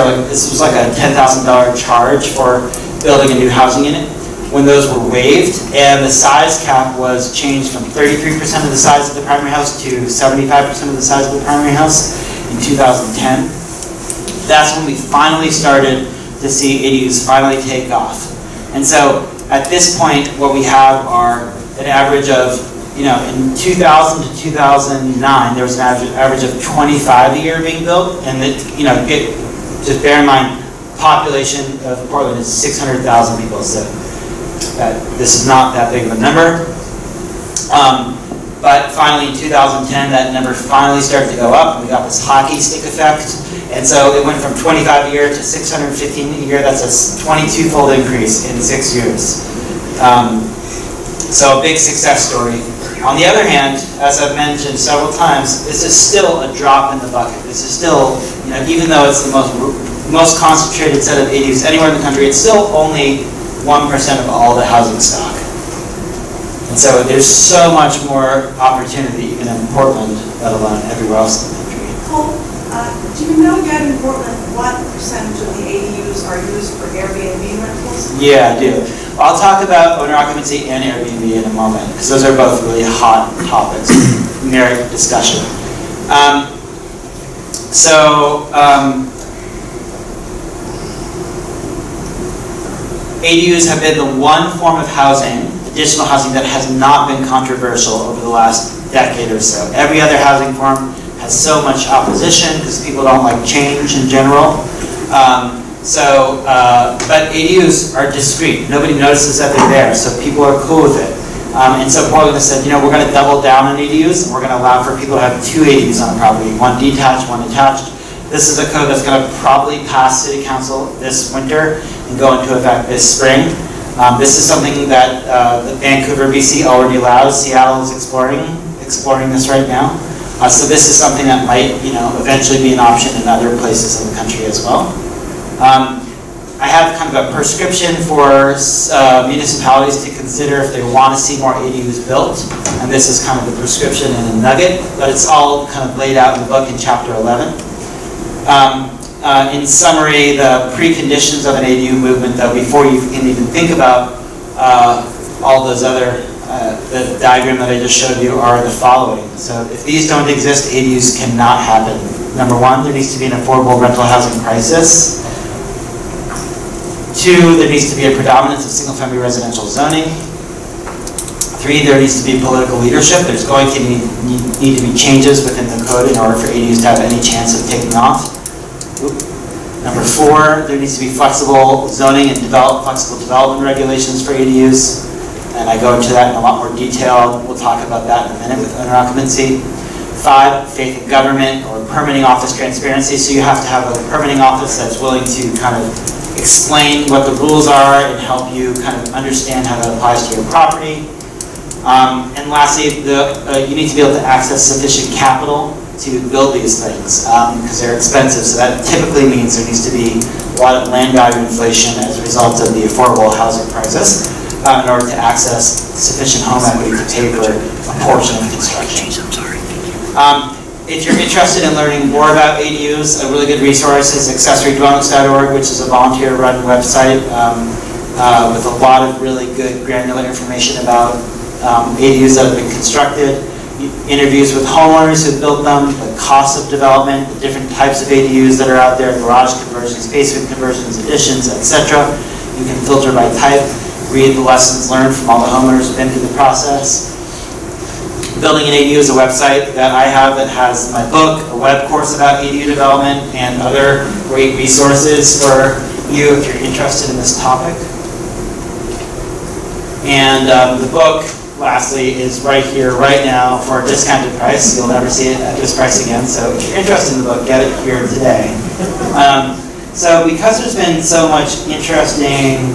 was like a $10,000 charge for building a new housing unit, when those were waived, and the size cap was changed from 33% of the size of the primary house to 75% of the size of the primary house in 2010. That's when we finally started to see ADUs finally take off. And so at this point, what we have are an average of, in 2000 to 2009, there was an average of 25 a year being built, and just bear in mind, population of Portland is 600,000 people, so this is not that big of a number. But finally in 2010, that number finally started to go up. We got this hockey stick effect. And so it went from 25 a year to 615 a year. That's a 22-fold increase in 6 years. So a big success story. On the other hand, as I've mentioned several times, this is still a drop in the bucket. This is still, even though it's the most concentrated set of ADUs anywhere in the country, it's still only 1% of all the housing stock. And so there's so much more opportunity even in Portland, let alone everywhere else in the country. Cole, do you know yet in Portland what percentage of the ADUs are used for Airbnb rentals? Yeah, I do. I'll talk about owner occupancy and Airbnb in a moment, because those are both really hot topics, merit discussion. ADUs have been the one form of housing, additional housing, that has not been controversial over the last decade or so. Every other housing form has so much opposition because people don't like change in general. But ADUs are discreet. Nobody notices that they're there, so people are cool with it. And so Portland has said, we're going to double down on ADUs, and we're going to allow for people to have 2 ADUs on a property, one detached, one attached. This is a code that's going to probably pass City Council this winter and go into effect this spring. This is something that Vancouver, BC already allows. Seattle is exploring this right now. So this is something that might, eventually be an option in other places in the country as well. I have kind of a prescription for municipalities to consider if they want to see more ADUs built, and this is kind of the prescription in a nugget, but it's all kind of laid out in the book in Chapter 11. In summary, the preconditions of an ADU movement, though, before you can even think about all those other, the diagram that I just showed you, are the following. So if these don't exist, ADUs cannot happen. Number one, there needs to be an affordable rental housing crisis. Two, there needs to be a predominance of single-family residential zoning. Three, there needs to be political leadership. There's going to need to be changes within the code in order for ADUs to have any chance of taking off. Number four, there needs to be flexible zoning and flexible development regulations for ADUs. And I go into that in a lot more detail. We'll talk about that in a minute with owner occupancy. Five, faith in government or permitting office transparency. So you have to have a permitting office that's willing to kind of explain what the rules are and help you kind of understand how that applies to your property. And lastly, you need to be able to access sufficient capital to build these things because they're expensive. So that typically means there needs to be a lot of land value inflation as a result of the affordable housing crisis in order to access sufficient home equity to pay for a portion of construction. If you're interested in learning more about ADUs, a really good resource is accessorydevelopments.org, which is a volunteer-run website with a lot of really good granular information about ADUs that have been constructed, interviews with homeowners who built them, the cost of development, the different types of ADUs that are out there, garage conversions, basement conversions, additions, etc. You can filter by type, read the lessons learned from all the homeowners who've been through the process. Building an ADU is a website that I have that has my book, a web course about ADU development, and other great resources for you if you're interested in this topic. And the book, lastly, is right here, right now, for a discounted price. You'll never see it at this price again. So if you're interested in the book, get it here today. So because there's been so much interesting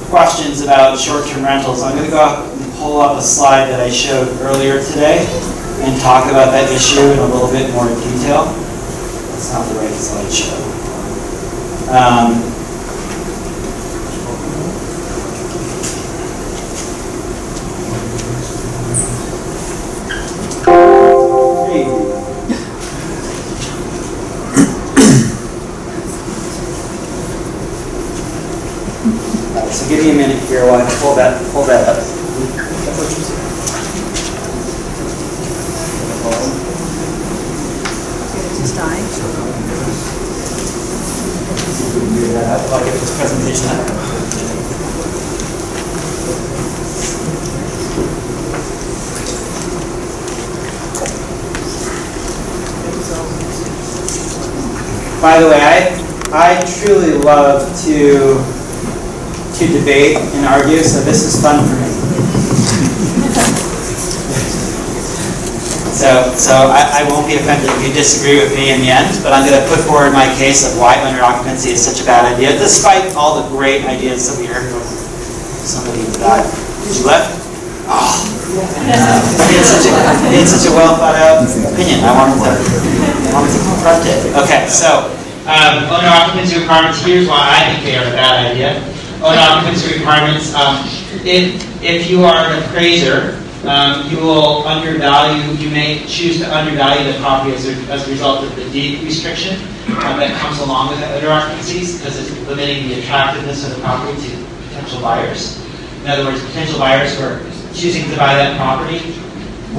questions about short-term rentals, I'm going to go up and pull up a slide that I showed earlier today and talk about that issue in a little bit more detail. That's not the right slideshow. So give me a minute here while I pull that up. It's dying. I'll get this presentation up. By the way, I truly love to debate and argue, so this is fun for me. So I won't be offended if you disagree with me in the end, but I'm going to put forward my case of why under occupancy is such a bad idea, despite all the great ideas that we heard from somebody in the back. Did you left? Oh. He had such a well thought out opinion. I wanted to confront it. Okay, so owner occupancy requirements, here's why I think they are a bad idea. Owner occupancy requirements, if you are an appraiser, you will you may choose to undervalue the property as a result of the deed restriction that comes along with owner occupancies because it's limiting the attractiveness of the property to potential buyers. In other words, potential buyers who are choosing to buy that property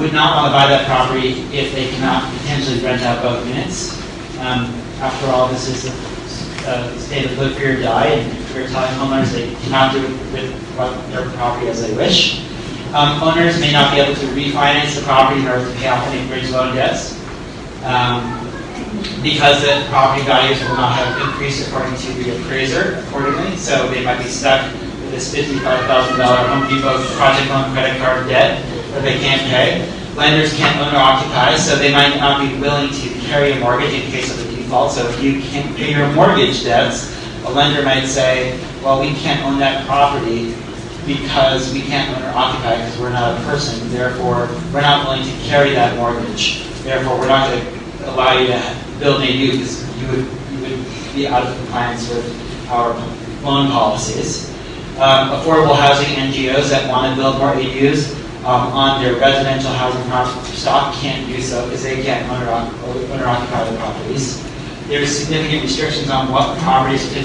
would not want to buy that property if they cannot potentially rent out both units. After all, this is a state of live free or die, and we're telling homeowners they cannot do with their property as they wish. Owners may not be able to refinance the property in order to pay off any bridge loan debts because the property values will not have increased according to the appraiser accordingly. So they might be stuck with this $55,000 Home Depot project loan credit card debt that they can't pay. lenders can't owner occupy, so they might not be willing to carry a mortgage in case of a default. So if you can't pay your mortgage debts, a lender might say, well, we can't own that property because we can't owner occupy because we're not a person. Therefore, we're not willing to carry that mortgage. Therefore, we're not going to allow you to build an ADU because you would be out of compliance with our loan policies. Affordable housing NGOs that want to build more ADUs on their residential housing stock can't do so because they can't owner-occupy the properties. There's significant restrictions on what properties can,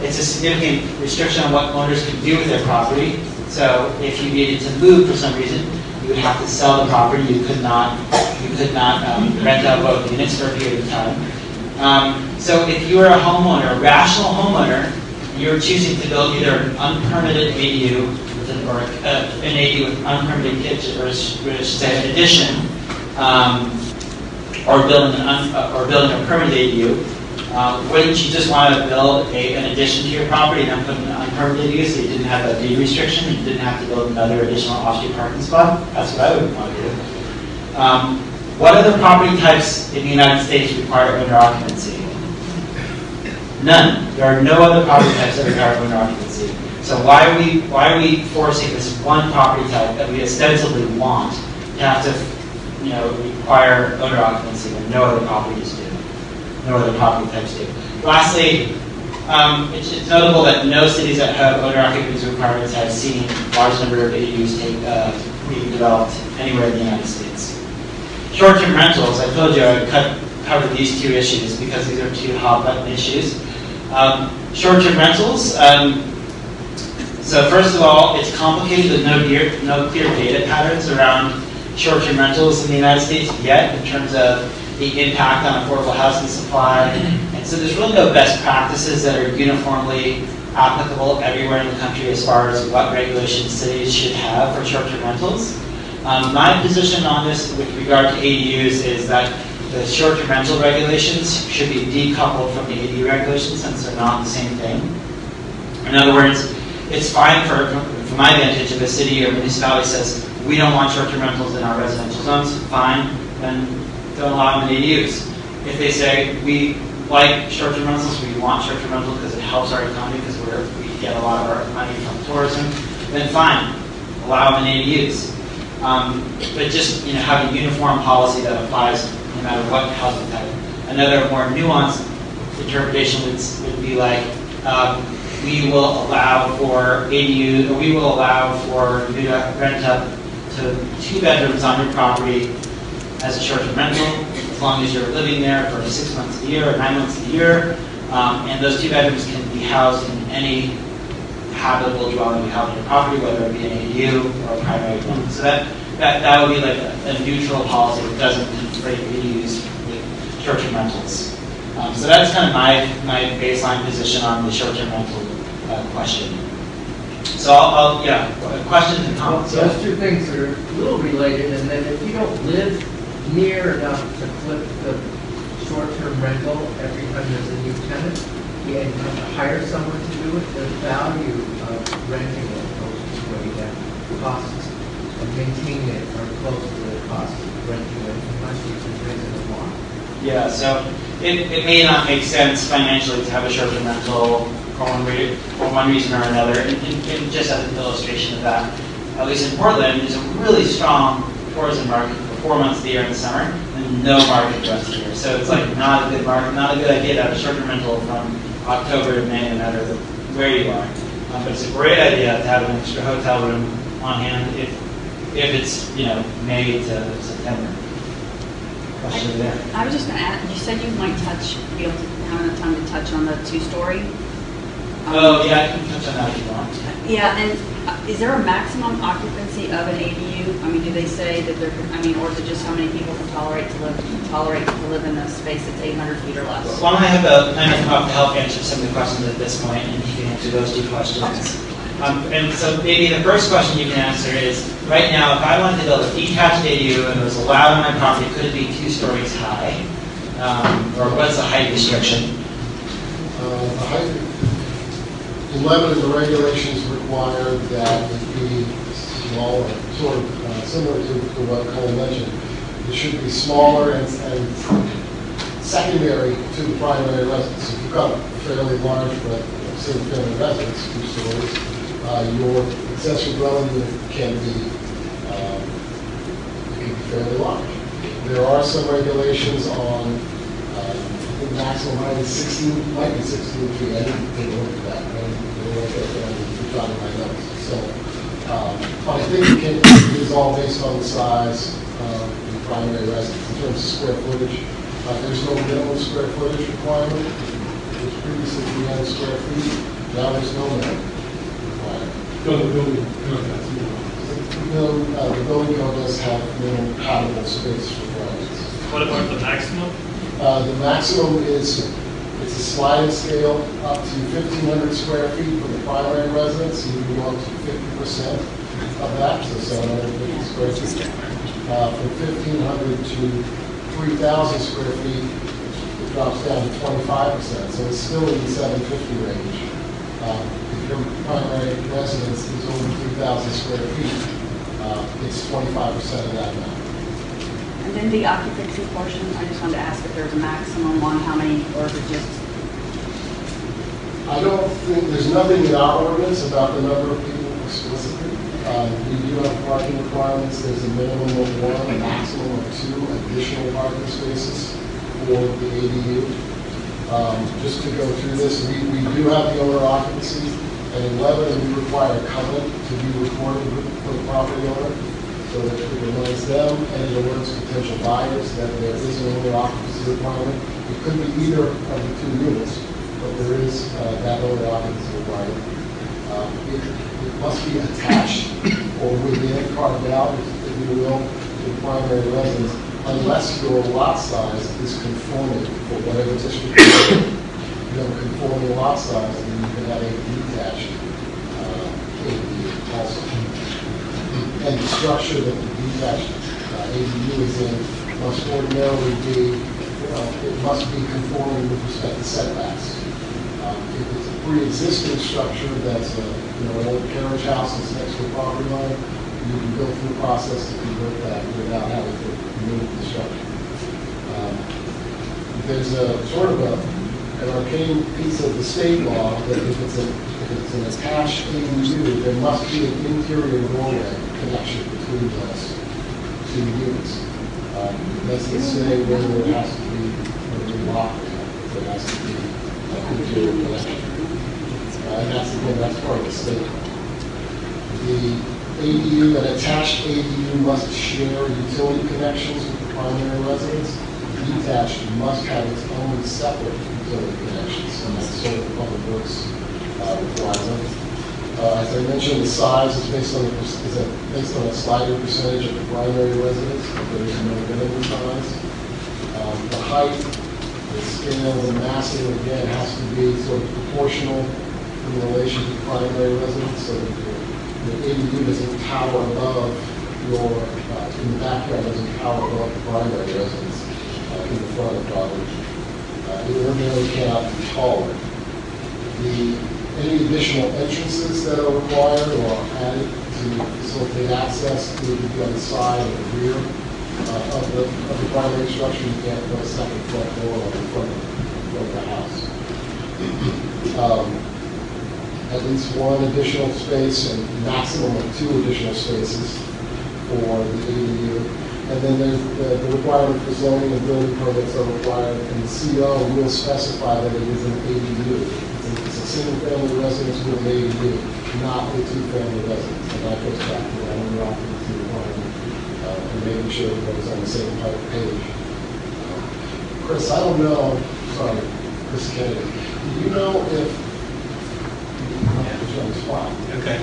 it's a significant restriction on what owners can do with their property. So if you needed to move for some reason, you would have to sell the property. You could not rent out both units for a period of time. So if you are a homeowner, a rational homeowner, you're choosing to build either an unpermitted ADU or an ADU with unpermitted kitchen, or say an addition, or building a permitted ADU. Wouldn't you just want to build an addition to your property and then put an unpermitted ADU so you didn't have a deed restriction, you didn't have to build another additional off-street parking spot? That's what I would want to do. What other property types in the United States require owner occupancy? None. There are no other property types that require owner occupancy. So why are we forcing this one property type that we ostensibly want to have to, require owner occupancy when no other properties do, no other property types do? Lastly, it's notable that no cities that have owner occupancy requirements have seen a large number of ADUs being developed anywhere in the United States. Short-term rentals, I told you I would cover these two issues because these are two hot-button issues. Short-term rentals. So first of all, it's complicated with no clear data patterns around short-term rentals in the United States yet in terms of the impact on affordable housing supply. And so there's really no best practices that are uniformly applicable everywhere in the country as far as what regulations cities should have for short-term rentals. My position on this with regard to ADUs is that the short-term rental regulations should be decoupled from the ADU regulations since they're not the same thing. In other words, it's fine from my vantage if a city or municipality says, we don't want short-term rentals in our residential zones, fine, then don't allow them in ADUs. If they say, we like short-term rentals, we want short-term rentals because it helps our economy because we get a lot of our money from tourism, then fine, allow them in ADUs. But just have a uniform policy that applies no matter what housing type. Another more nuanced interpretation would be like, we will allow for ADU, or we will allow for you to rent up to 2 bedrooms on your property as a short-term rental, as long as you're living there for 6 months a year or 9 months a year, and those 2 bedrooms can be housed in any habitable dwelling you have on your property, whether it be an ADU or a primary dwelling. So that would be like a neutral policy that doesn't conflate ADUs with short-term rentals. So that's kind of my baseline position on the short-term rental question. So questions and comments. Well, those two things are a little related, and then if you don't live near enough to flip the short-term rental every time there's a new tenant, you have to hire someone to do it, the value of renting it goes way down. The costs of maintaining it are close to the cost of renting it unless you can rent it a lot. Yeah, so it may not make sense financially to have a short-term rental for one reason or another. And just as an illustration of that, at least in Portland, there's a really strong tourism market for 4 months of the year in the summer, and no market the rest of the year. So it's like not a good market, not a good idea to have a short-term rental from October to May, no matter where you are. But it's a great idea to have an extra hotel room on hand if it's May to September. Question there. I was just going to add, you said you might be able to have enough time to touch on the 2-story. Oh yeah, I can touch on that if you want. Yeah, and is there a maximum occupancy of an ADU? I mean, do they say that or is it just how many people can tolerate to live in a space that's 800 feet or less? Why don't I have a planner come up to help answer some of the questions at this point, and he can answer those 2 questions. And so maybe the first question you can answer is, right now, if I wanted to build a detached ADU and it was allowed on my property, could it be 2 stories high? Or what's the height restriction? The height, 11 of the regulations require that it be smaller, sort of similar to what Cole mentioned. It should be smaller and secondary to the primary residence. If you've got a fairly large single-family residence, 2 stories, your accessory dwelling unit can be fairly large. There are some regulations on, I think maximum height is 16, might be 16 feet. I didn't take a look at that. I didn't my notes. So, but I think it is all based on the size of the primary residence. In terms of square footage, there's no minimum square footage requirement. There's previously 300 square feet. Now there's no minimum requirement. No, the building, the building code does have minimum habitable space requirements. What about the maximum? The maximum is, it's a sliding scale up to 1,500 square feet for the primary residence. You can go up to 50% of that, so 750 square feet. From 1,500 to 3,000 square feet, it drops down to 25%, so it's still in the 750 range. If your primary residence is over 3,000 square feet, it's 25% of that amount. And then the occupancy portion, I just wanted to ask if there's a maximum on how many, or if it just... I don't think, there's nothing in our ordinance about the number of people explicitly. We do have parking requirements. There's a minimum of 1, a maximum of 2 additional parking spaces for the ADU. Just to go through this, we do have the owner occupancy, and in Lebanon we require a covenant to be recorded for the property owner, so that it reminds them and it alerts potential buyers that there is an owner occupancy requirement. It could be either of the 2 units, but there is that owner occupancy requirement. It must be attached or within, carved out, if you will, to the primary residence, unless your lot size is conforming for whatever district you have a conforming lot size, then you can have a detached ADU also. And the structure that the detached ADU is in must ordinarily be, it must be conforming with respect to setbacks. If it's a pre-existing structure that's an old carriage house that's next to a property line, you can go through the process to convert that without having to remove the structure. There's a sort of an arcane piece of the state law that if it's an attached ADU, there must be an interior doorway connection between those 2 units. It doesn't say whether it has to be locked or not. There has to be an interior connection. And that's part of the state law. The ADU, an attached ADU must share utility connections with the primary residence. Detached must have its own separate utility connections, and that's sort of the public works requirement. As I mentioned, the size is based on a sliding percentage of the primary residence, but there is no minimum size. The height, the scale, the massing, again, has to be sort of proportional in relation to the primary residence, so that the ADU doesn't tower above your, in the backyard doesn't tower above the primary residence in the front of the property. It ordinarily cannot be taller. Any additional entrances that are required or added to facilitate access to be on the side or the rear of the primary structure. You can't put a second front door on the front of the house. At least 1 additional space and maximum of 2 additional spaces for the ADU. And then there's the requirement for zoning and building permits are required, and the CO will specify that it is an ADU. It's a single-family residence with an ADU, not a 2-family residence. And that goes back to that owner occupancy requirement and making sure everybody's on the same type of page. Chris, I don't know, sorry, Chris Kennedy, do you know if, on the spot. Okay.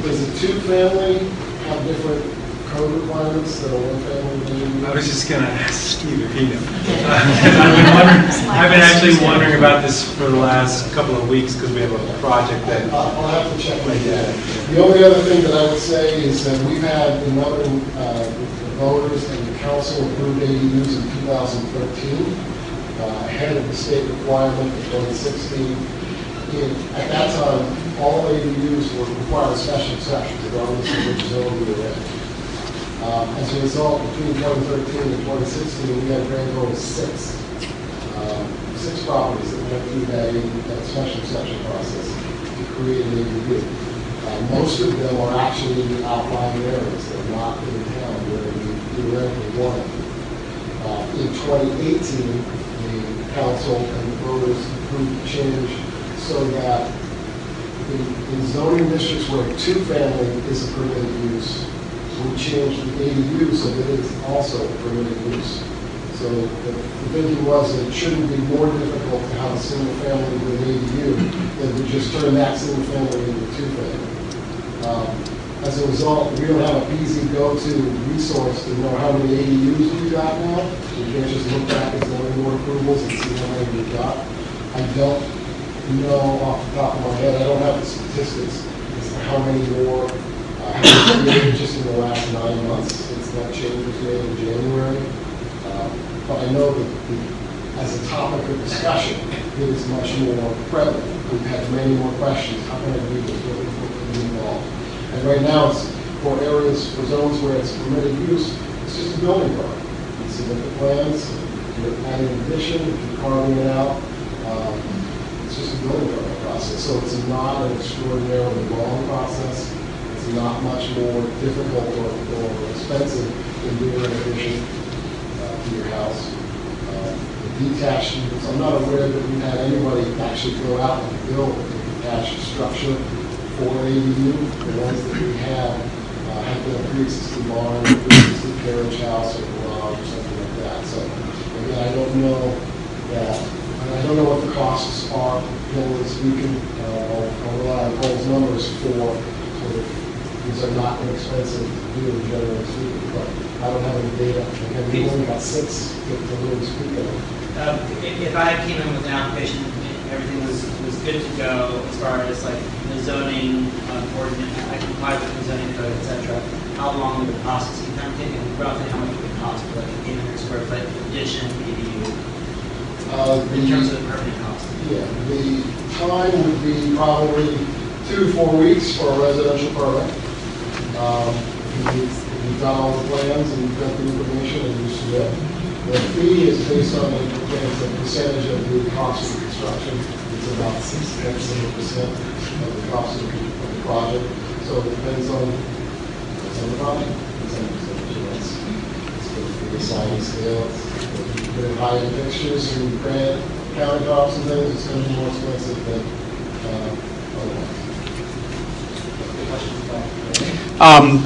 Does a 2-family have different code requirements that a 1-family? I was just going to ask Steve if he knew. I've been actually wondering about this for the last couple of weeks because we have a project that... I'll have to check my data. The only other thing that I would say is that we've had the voters and the council approved ADUs in 2013 ahead of the state requirement of 2016. At that time, all ADUs were required special exceptions, regardless of which zone we were in. As a result, between 2013 and 2016, we had a grand total of six properties that went through that special exception process to create an ADU. Most of them are actually in outlying areas. They're not in town where we theoretically want them. In 2018, the council and the voters approved the change so that in zoning districts where two-family is a permitted use, we changed the ADU so that it's also a permitted use. So the thinking was that it shouldn't be more difficult to have a single family with an ADU than to just turn that single family into a two-family. As a result, we don't have an easy go-to resource to know how many ADUs we've got now. We can't just look back at zoning board approvals and see how many we've got. I don't know off the top of my head, I don't have the statistics as to how many more have been created just in the last 9 months since that change was made in January. But I know that as a topic of discussion, it is much more prevalent. We've had many more questions. How can I do this? What can be involved? And right now, it's for areas, for zones where it's permitted use, it's just a building permit. You submit the plans, you're adding an addition, you're carving it out. It's just a building permit process. So it's not an extraordinarily long process. It's not much more difficult or expensive than doing an addition to your house. The detached units, I'm not aware that we've had anybody actually go out and build a detached structure for an ADU. The ones that we have been a pre-existing barn, pre-existing carriage house, or garage, or something like that. So again, I don't know that. I don't know what the costs are, generally speaking. I'll rely on Paul's numbers for sort of, these are not inexpensive to do, generally speaking, but I don't have any data. And we've only got 6 to really speak of. If I came in with an application, everything was good to go as far as like the zoning ordinance, I complied with the zoning code, etc. How long would the processing time take, and roughly how much would it cost for like an 800 square foot addition ADU? In terms of the permanent cost? Yeah, the time would be probably 2 to 4 weeks for a residential permit. You've done all the plans and you've got the information and you submit. The fee is based on a percentage of the cost of the construction. It's about 6% of the cost of the project. So it depends on the project. It's going to be a sliding scale. It's very high-end fixtures and grand countertops and things. It's going to be more expensive than otherwise.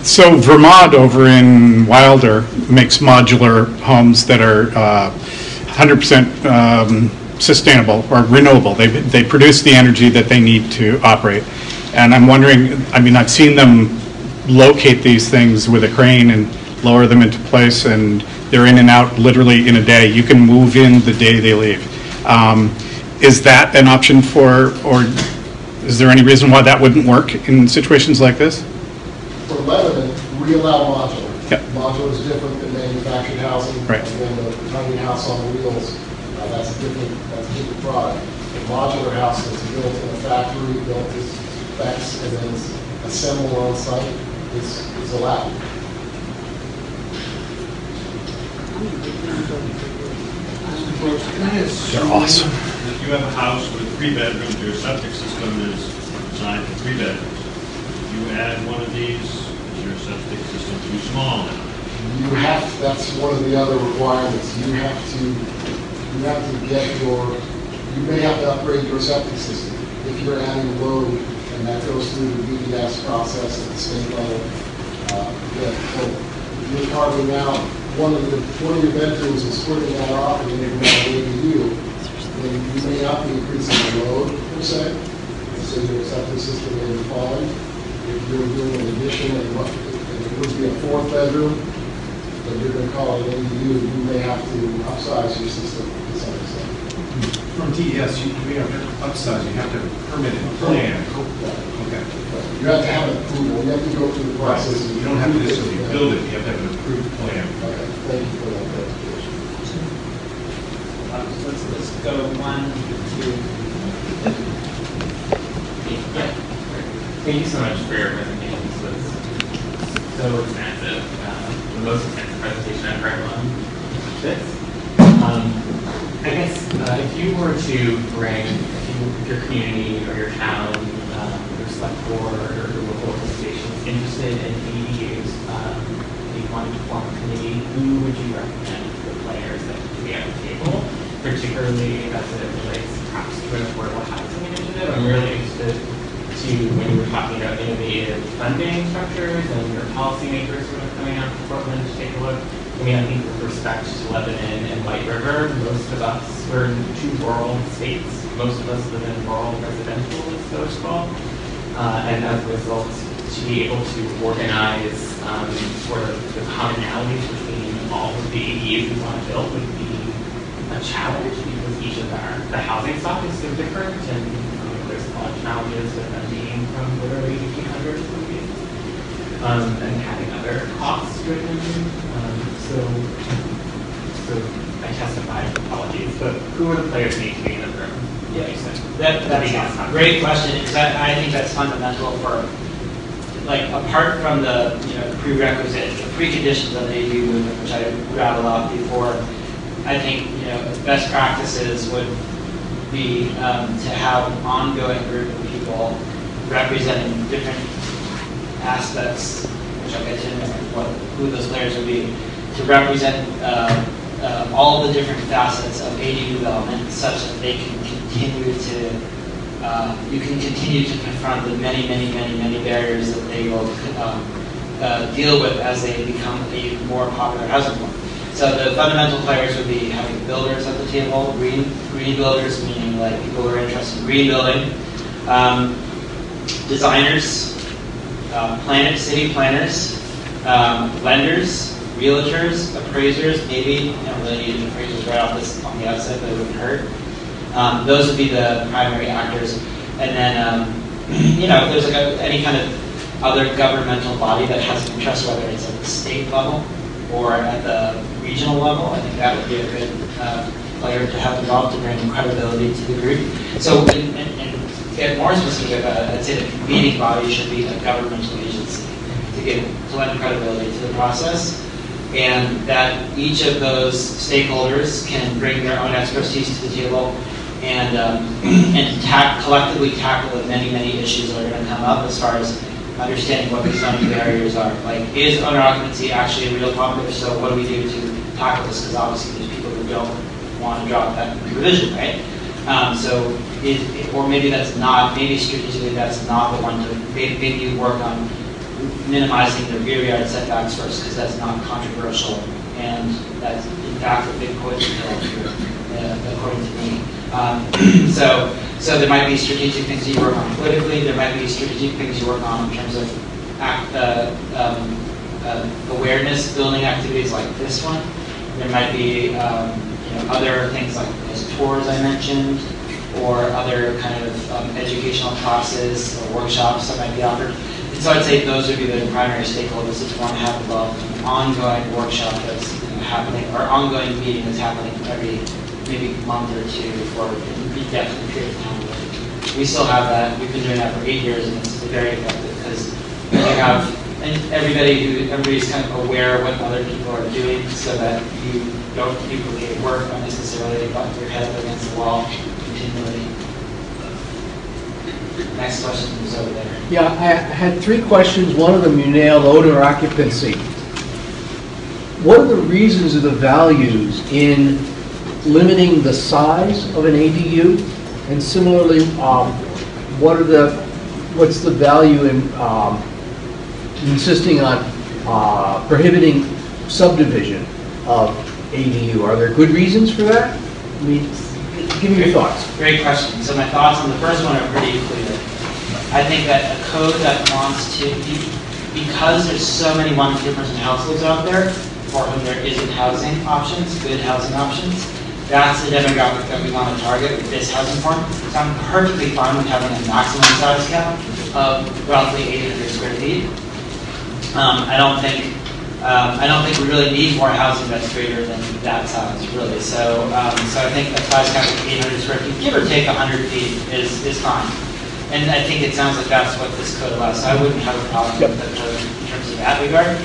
So Vermont over in Wilder makes modular homes that are 100% sustainable or renewable. They produce the energy that they need to operate. And I'm wondering, I mean, I've seen them locate these things with a crane and lower them into place, and they're in and out literally in a day. You can move in the day they leave. Is that an option for, or is there any reason why that wouldn't work in situations like this? For Lebanon, we allow modular. Yep. Modular is different than manufactured housing. Right. Again, the tiny house on wheels, that's a different product. The modular house that's built in a factory, built to specs, and then it's assembled on site, is allowed. They're awesome. If you have a house with 3 bedrooms, your septic system is designed for 3 bedrooms. If you add one of these, is your septic system too small now? You have to, that's one of the other requirements. You have to get you may have to upgrade your septic system if you're adding load, and that goes through the BDS process at the state level. So if you're carving out one of your bedrooms and splitting that off and making that an ADU, then you may not be increasing the load per se, so your septic system may be fine. If you're doing an addition and it would be a 4th bedroom, but you're going to call it an ADU, you may have to upsize your system to some extent. From TES, you may have to upsize, you have to have a permitted plan. Okay. You have to have an approval, you have to go through the process. Right. You don't have to necessarily build it, you have to have an approved plan. Okay, thank you for that clarification. Let's go 1, 2. Thank you so much for your presentation. This was so expansive. The most expansive presentation I've heard on this. I guess if you were to bring if your community or your town, your select board or your local organization is interested in ADUs, you wanted to form a committee, who would you recommend the players that could be at the table, particularly as it relates perhaps to an affordable housing initiative? I'm really interested to when you were talking about innovative funding structures and your policymakers sort of coming out to Portland to take a look. I mean, I think with respect to Lebanon and White River, most of us, we're in 2 rural states. Most of us live in rural residential, as so it's called. And as a result, to be able to organize sort of the commonalities between all of the ADUs we want to build would be a challenge because each of the housing stock is so different, and there's a lot of challenges with them being from literally 1800s movies and having other costs driven into. So I testify, apologies, but who are the players who need to be in the room? Yeah, that's a great question, because I think that's fundamental for, like, apart from the, the prerequisite, the preconditions of the ADU movement, which I rattled off before. I think, best practices would be to have an ongoing group of people representing different aspects, which I'll get to in a minute, who those players would be, to represent all the different facets of ADU development, such that they can continue to, you can continue to confront the many barriers that they will deal with as they become a more popular housing form. So the fundamental players would be having builders at the table, green builders, meaning like people who are interested in green building, designers, city planners, lenders, realtors, appraisers, maybe, really need appraisers right off on the outset, but it wouldn't hurt. Those would be the primary actors. And then, if there's like any kind of other governmental body that has an interest, whether it's at the state level or at the regional level, I think that would be a good player to have involved to bring credibility to the group. So, and get more specific, I'd say the convening body should be a governmental agency to lend credibility to the process, and that each of those stakeholders can bring their own expertise to the table and collectively tackle the many issues that are going to come up as far as understanding what the zoning barriers are. Like, is owner occupancy actually a real problem? If so, what do we do to tackle this? Because obviously there's people who don't want to drop that provision, right? Or maybe that's not, maybe strategically that's not the one to, maybe you work on minimizing the rear yard setbacks first, because that's not controversial, and that's in fact a big push according to me. So there might be strategic things you work on politically. There might be strategic things you work on in terms of awareness building activities like this one. There might be other things like those tours I mentioned, or other kind of educational classes or workshops that might be offered. And so I'd say those would be the primary stakeholders that you want to have involved in an ongoing workshop that's happening, or ongoing meeting that's happening every maybe month or two for an indefinite period of time. We still have that. We've been doing that for 8 years, and it's very effective because you have everybody's kind of aware of what other people are doing, so that you don't duplicate work unnecessarily, but your head up against the wall continually. Next question is over there. Yeah, I had 3 questions. One of them you nailed, owner occupancy. What are the reasons or the values in limiting the size of an ADU? And similarly, what's the value in insisting on prohibiting subdivision of ADU? Are there good reasons for that? I mean, give me your thoughts. Great question. So my thoughts on the first one are pretty clear. I think that a code that wants to, because there's so many one to 2-person households out there for whom there isn't housing options, good housing options, that's the demographic that we want to target with this housing form. So I'm perfectly fine with having a maximum size count of roughly 800 square feet. I don't think we really need more housing that's greater than that size, really. So I think a size count of 800 square feet, give or take 100 feet, is fine. And I think it sounds like that's what this code allows, so I wouldn't have a problem with the code in terms of that regard.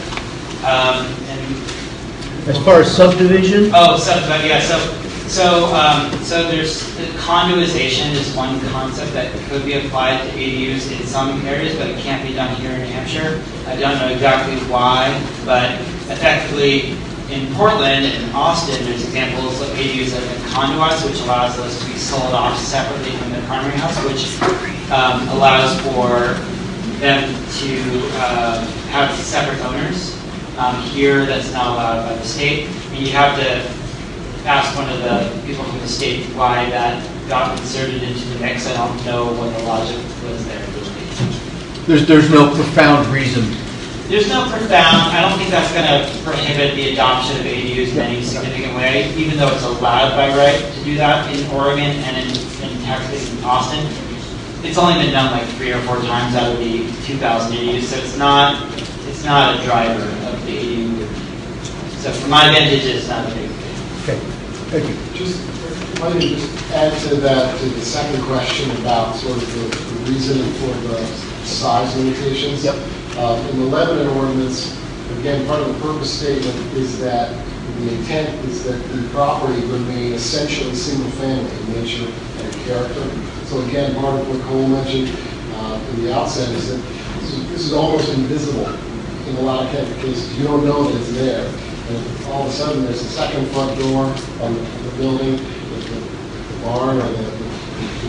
As far as subdivision? Oh, subdivision, yeah, so there's, conduitization is one concept that could be applied to ADUs in some areas, but it can't be done here in New Hampshire. I don't know exactly why, but effectively in Portland and Austin, there's examples of ADUs that have been conduits, which allows those to be sold off separately from the primary house, which allows for them to have separate owners. Here, that's not allowed by the state. And you have to ask one of the people from the state why that got inserted into the mix. I don't know what the logic was there. There's no profound reason. There's no profound. I don't think that's going to prohibit the adoption of ADUs in any significant way, even though it's allowed by right to do that in Oregon and in Texas and Austin. It's only been done like 3 or 4 times out of the 2,000 ADUs, so it's not a driver of the ADU. So from my vantage, it's not a big thing. Okay, thank you. Let me just add to that, to the second question about sort of the reasoning for the size limitations. Yep. In the Lebanon ordinance, again, part of the purpose statement is that the intent is that the property remain essentially single family in nature and character. So again, part of what Cole mentioned in the outset is that this is almost invisible in a lot of cases. You don't know that it's there. And all of a sudden, there's a second front door on the building, the barn or the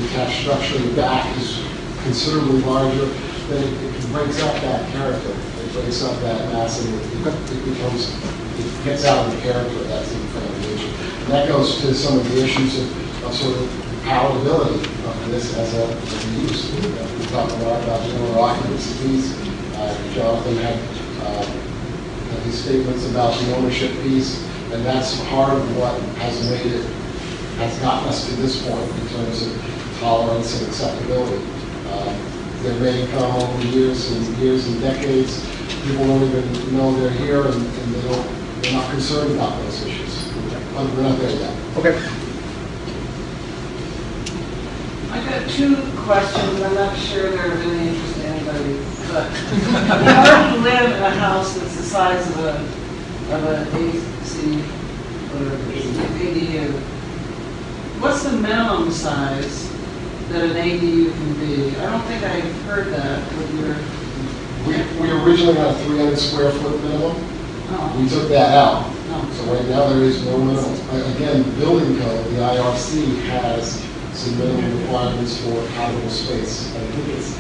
detached structure in the back is considerably larger. Then it breaks up that character. It breaks up that mass, and it gets out of the character of that single-family nature. And that goes to some of the issues of sort of palatability of this as a use. We talked a lot about general occupancy piece. Jonathan had these statements about the ownership piece, and that's part of what has gotten us to this point in terms of tolerance and acceptability. There may come over years and decades, people don't even know they're here, and they're not concerned about those issues. We're not there yet. Okay. I got 2 questions, and I'm not sure they're of any interest to anybody. But if you live in a house that's the size of an AC or ADU, what's the minimum size that an ADU can be? I don't think I've heard that with your... We originally had a 300 square foot minimum. Oh. We took that out. Oh. So right now there is no minimum. Again, the building code, the IRC, has some minimum requirements for habitable space. I think it's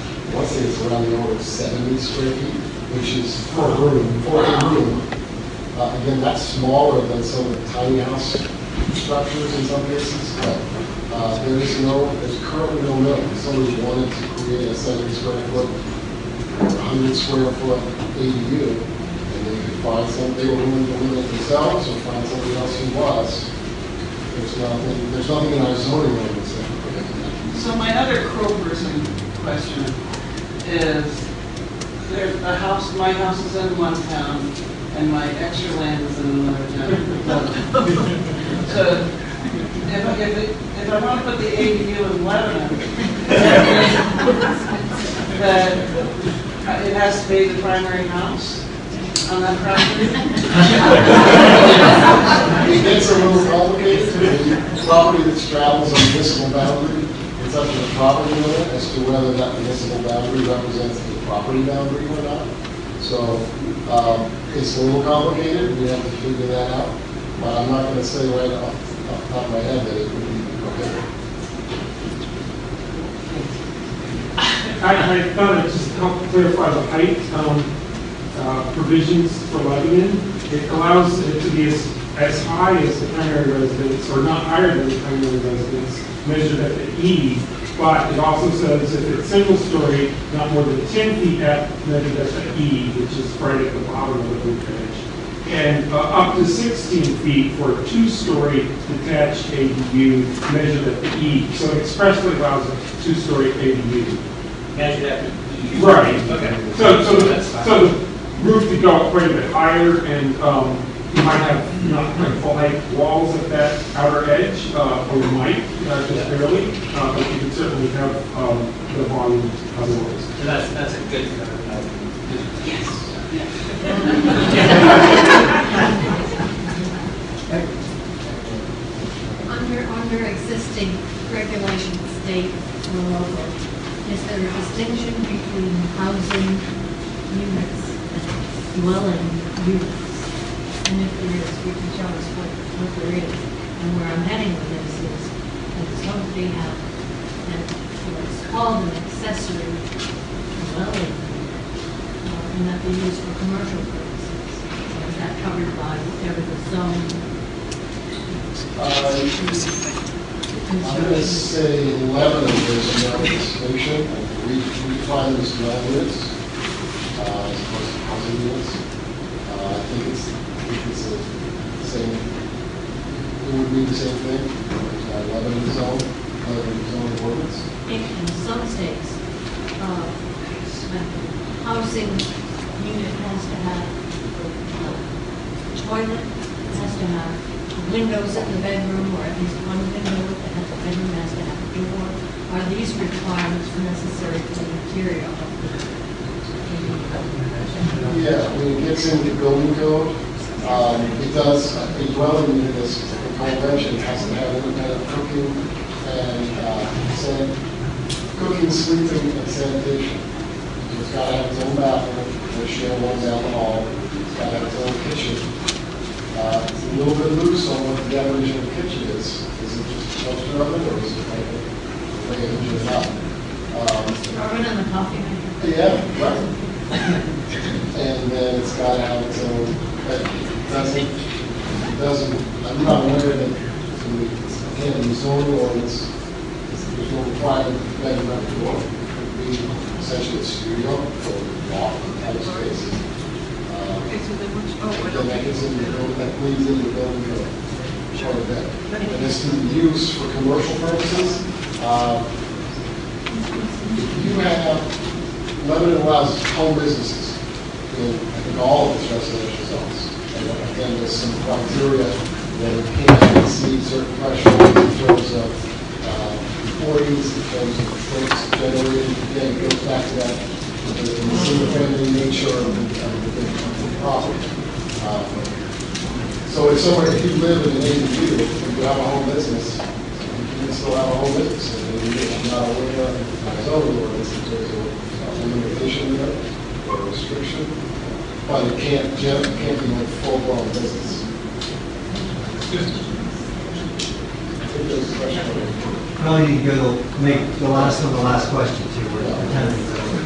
around the order of 70 square feet, which is for a room. Again, that's smaller than some of the tiny house structures in some cases, but there's currently no minimum. If somebody wanted to create a 70 square foot, 100 square foot ADU, and they could find they were willing to limit it themselves or find somebody else who was. There's nothing in our zoning ordinance that prohibits that. So my other crow-person question is, my house is in one town, and my extra land is in another town. So if I want to put the ADU in Lebanon, that it has to be the primary house on that property? It gets a little complicated. The property that straddles a municipal boundary, it's up to the property owner as to whether that municipal boundary represents the property boundary or not. So it's a little complicated. We have to figure that out. But I'm not going to say right off the top of my head that it would be prohibited. I thought it just helped clarify the height provisions for Lebanon. It allows it to be as high as the primary residence, or not higher than the primary residence, measured at the E, but it also says if it's single story, not more than 10 feet measured at the E, which is right at the bottom of the roof edge, and up to 16 feet for a 2-story detached ADU measured at the E. So it expressly allows a 2-story ADU. Measured at the E. Right. Okay. So the roof could go up quite a bit higher, and You might have not quite full height walls at that outer edge, or you might, just barely, but you can certainly have the volume otherwise. So that's a good yes. Under existing regulations, state or local, is there a distinction between housing units and dwelling units? And if there is, you can tell us what there is. And where I'm heading with this is that somebody have what's called an accessory dwelling unit, and that be used for commercial purposes. So is that covered by whatever the zone? I'm going to say 11 of those are no distinction. We define them as dwelling units as opposed to housing units. I think it's the same. It would be the same thing. There's 11 in the zone, 11 in the zone ordinance. In some states, housing unit has to have a toilet, it has to have windows in the bedroom, or at least one window that has a bedroom has to have a door. Are these requirements necessary to the interior of the Yeah, when it gets into building code, it does, a dwelling unit, as Nicole mentioned, has to have independent cooking and cooking, sleeping, and sanitation. So it's got to have its own bathroom, or share one down the hall. It's got to have its own kitchen. It's a little bit loose on what the definition of kitchen is. Is it just a toaster oven, or is it like a way of doing it up? oven and the coffee maker? Yeah, right. And then it's got to have its own, I'm not aware that, again, in the zoning ordinance, there's no requirement that you have to door. It could be essentially a studio or loft type space. Then that gets into the building, that bleeds into the building code, part of that. And as to the use for commercial purposes, you have, Lebanon allows home businesses in, I think, all of its residential zones. And again, there's some criteria that it can't exceed certain thresholds in terms of employees, in terms of trips generated. Again, it goes back to that, the single-family nature of the property. So if you live in an ADU, if you have a home business, you can still have a home business. And you're not aware of the zoning ordinance in terms of a limitation there or a restriction, but it can't be a full-blown business. I think there's a question. Well, you go to make the last question too. We're 10 minutes over.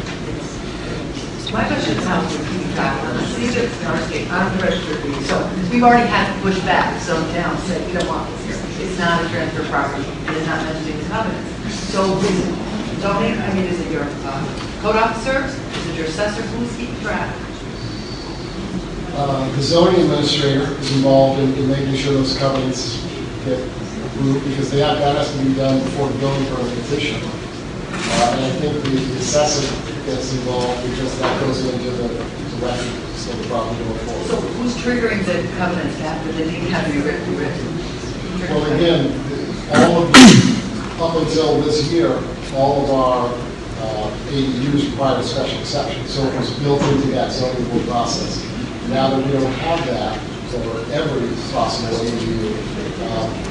My question is how we're keeping track on this. These are in our state, I'm registered for you. So we've already had to push back some towns said we don't want this here. It's not a transfer property. It is not mentioned in the covenants. So is it zoning? I mean, is it your code officer? Is it your assessor? Who's keeping track? The zoning administrator is involved in making sure those covenants get approved because that has to be done before the building permit petition. And I think the assessor gets involved because that goes into the record so the property going forward. So who's triggering the covenants after they need to have you written? Well, again, up until this year, all of our ADUs required a special exception, so it was built into that zoning board process. Now that we don't have that for every possible ADU,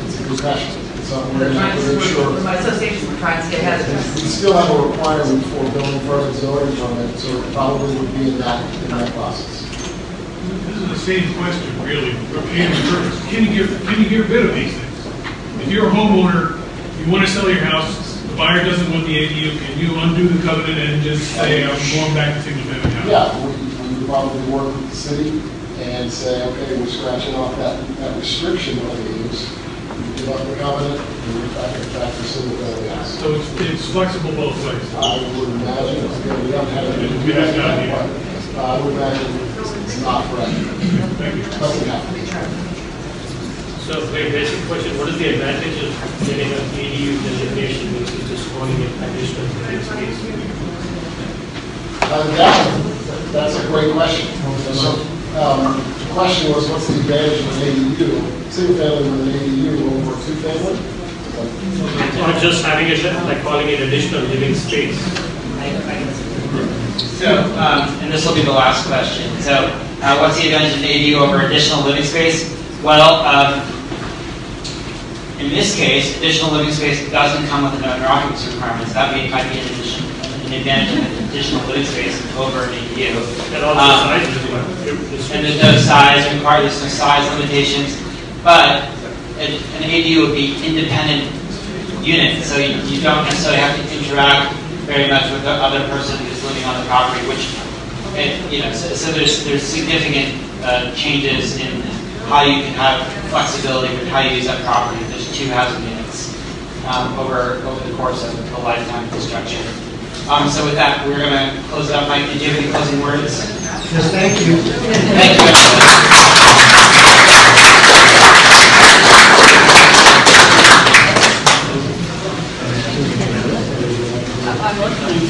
it's a good question. We're trying to, my association, we're trying to stay ahead of this. We still have a requirement for building permit, zoning permit, so it probably would be in that process. This is the same question, really, from Andy's purpose. Can you get rid of these things? If you're a homeowner, you want to sell your house, the buyer doesn't want the ADU, can you undo the covenant and just say, I'm going back to single-family house? Yeah, we would probably work with the city and say, okay, we're scratching off that restriction on the use. Give up the covenant, and we're back to single-family house. So it's flexible both ways? I would imagine, we don't have it. I would imagine it's not correct. Thank you. Doesn't have to be. So, very basic question, what is the advantage of getting an ADU designation versus just owning it additional to the next case? That's a great question. So, question was, what's the advantage of an ADU, single family with an ADU over two family? Or just having it, like calling it additional living space. So, and this will be the last question. So, what's the advantage of an ADU over additional living space? Well, in this case, additional living space doesn't come with an owner occupancy requirements. That might be an advantage of an additional living space over an ADU. And also size as well. And there's no size required, there's no size limitations. But an ADU would be independent unit, so you don't necessarily have to interact very much with the other person who's living on the property, which, so there's significant changes in how you can have flexibility with how you use that property. There's 2 housing units over the course of the lifetime of the structure. So with that, we're going to close it up. Mike, did you have any closing words? Yes, thank you. Thank you, I'm looking.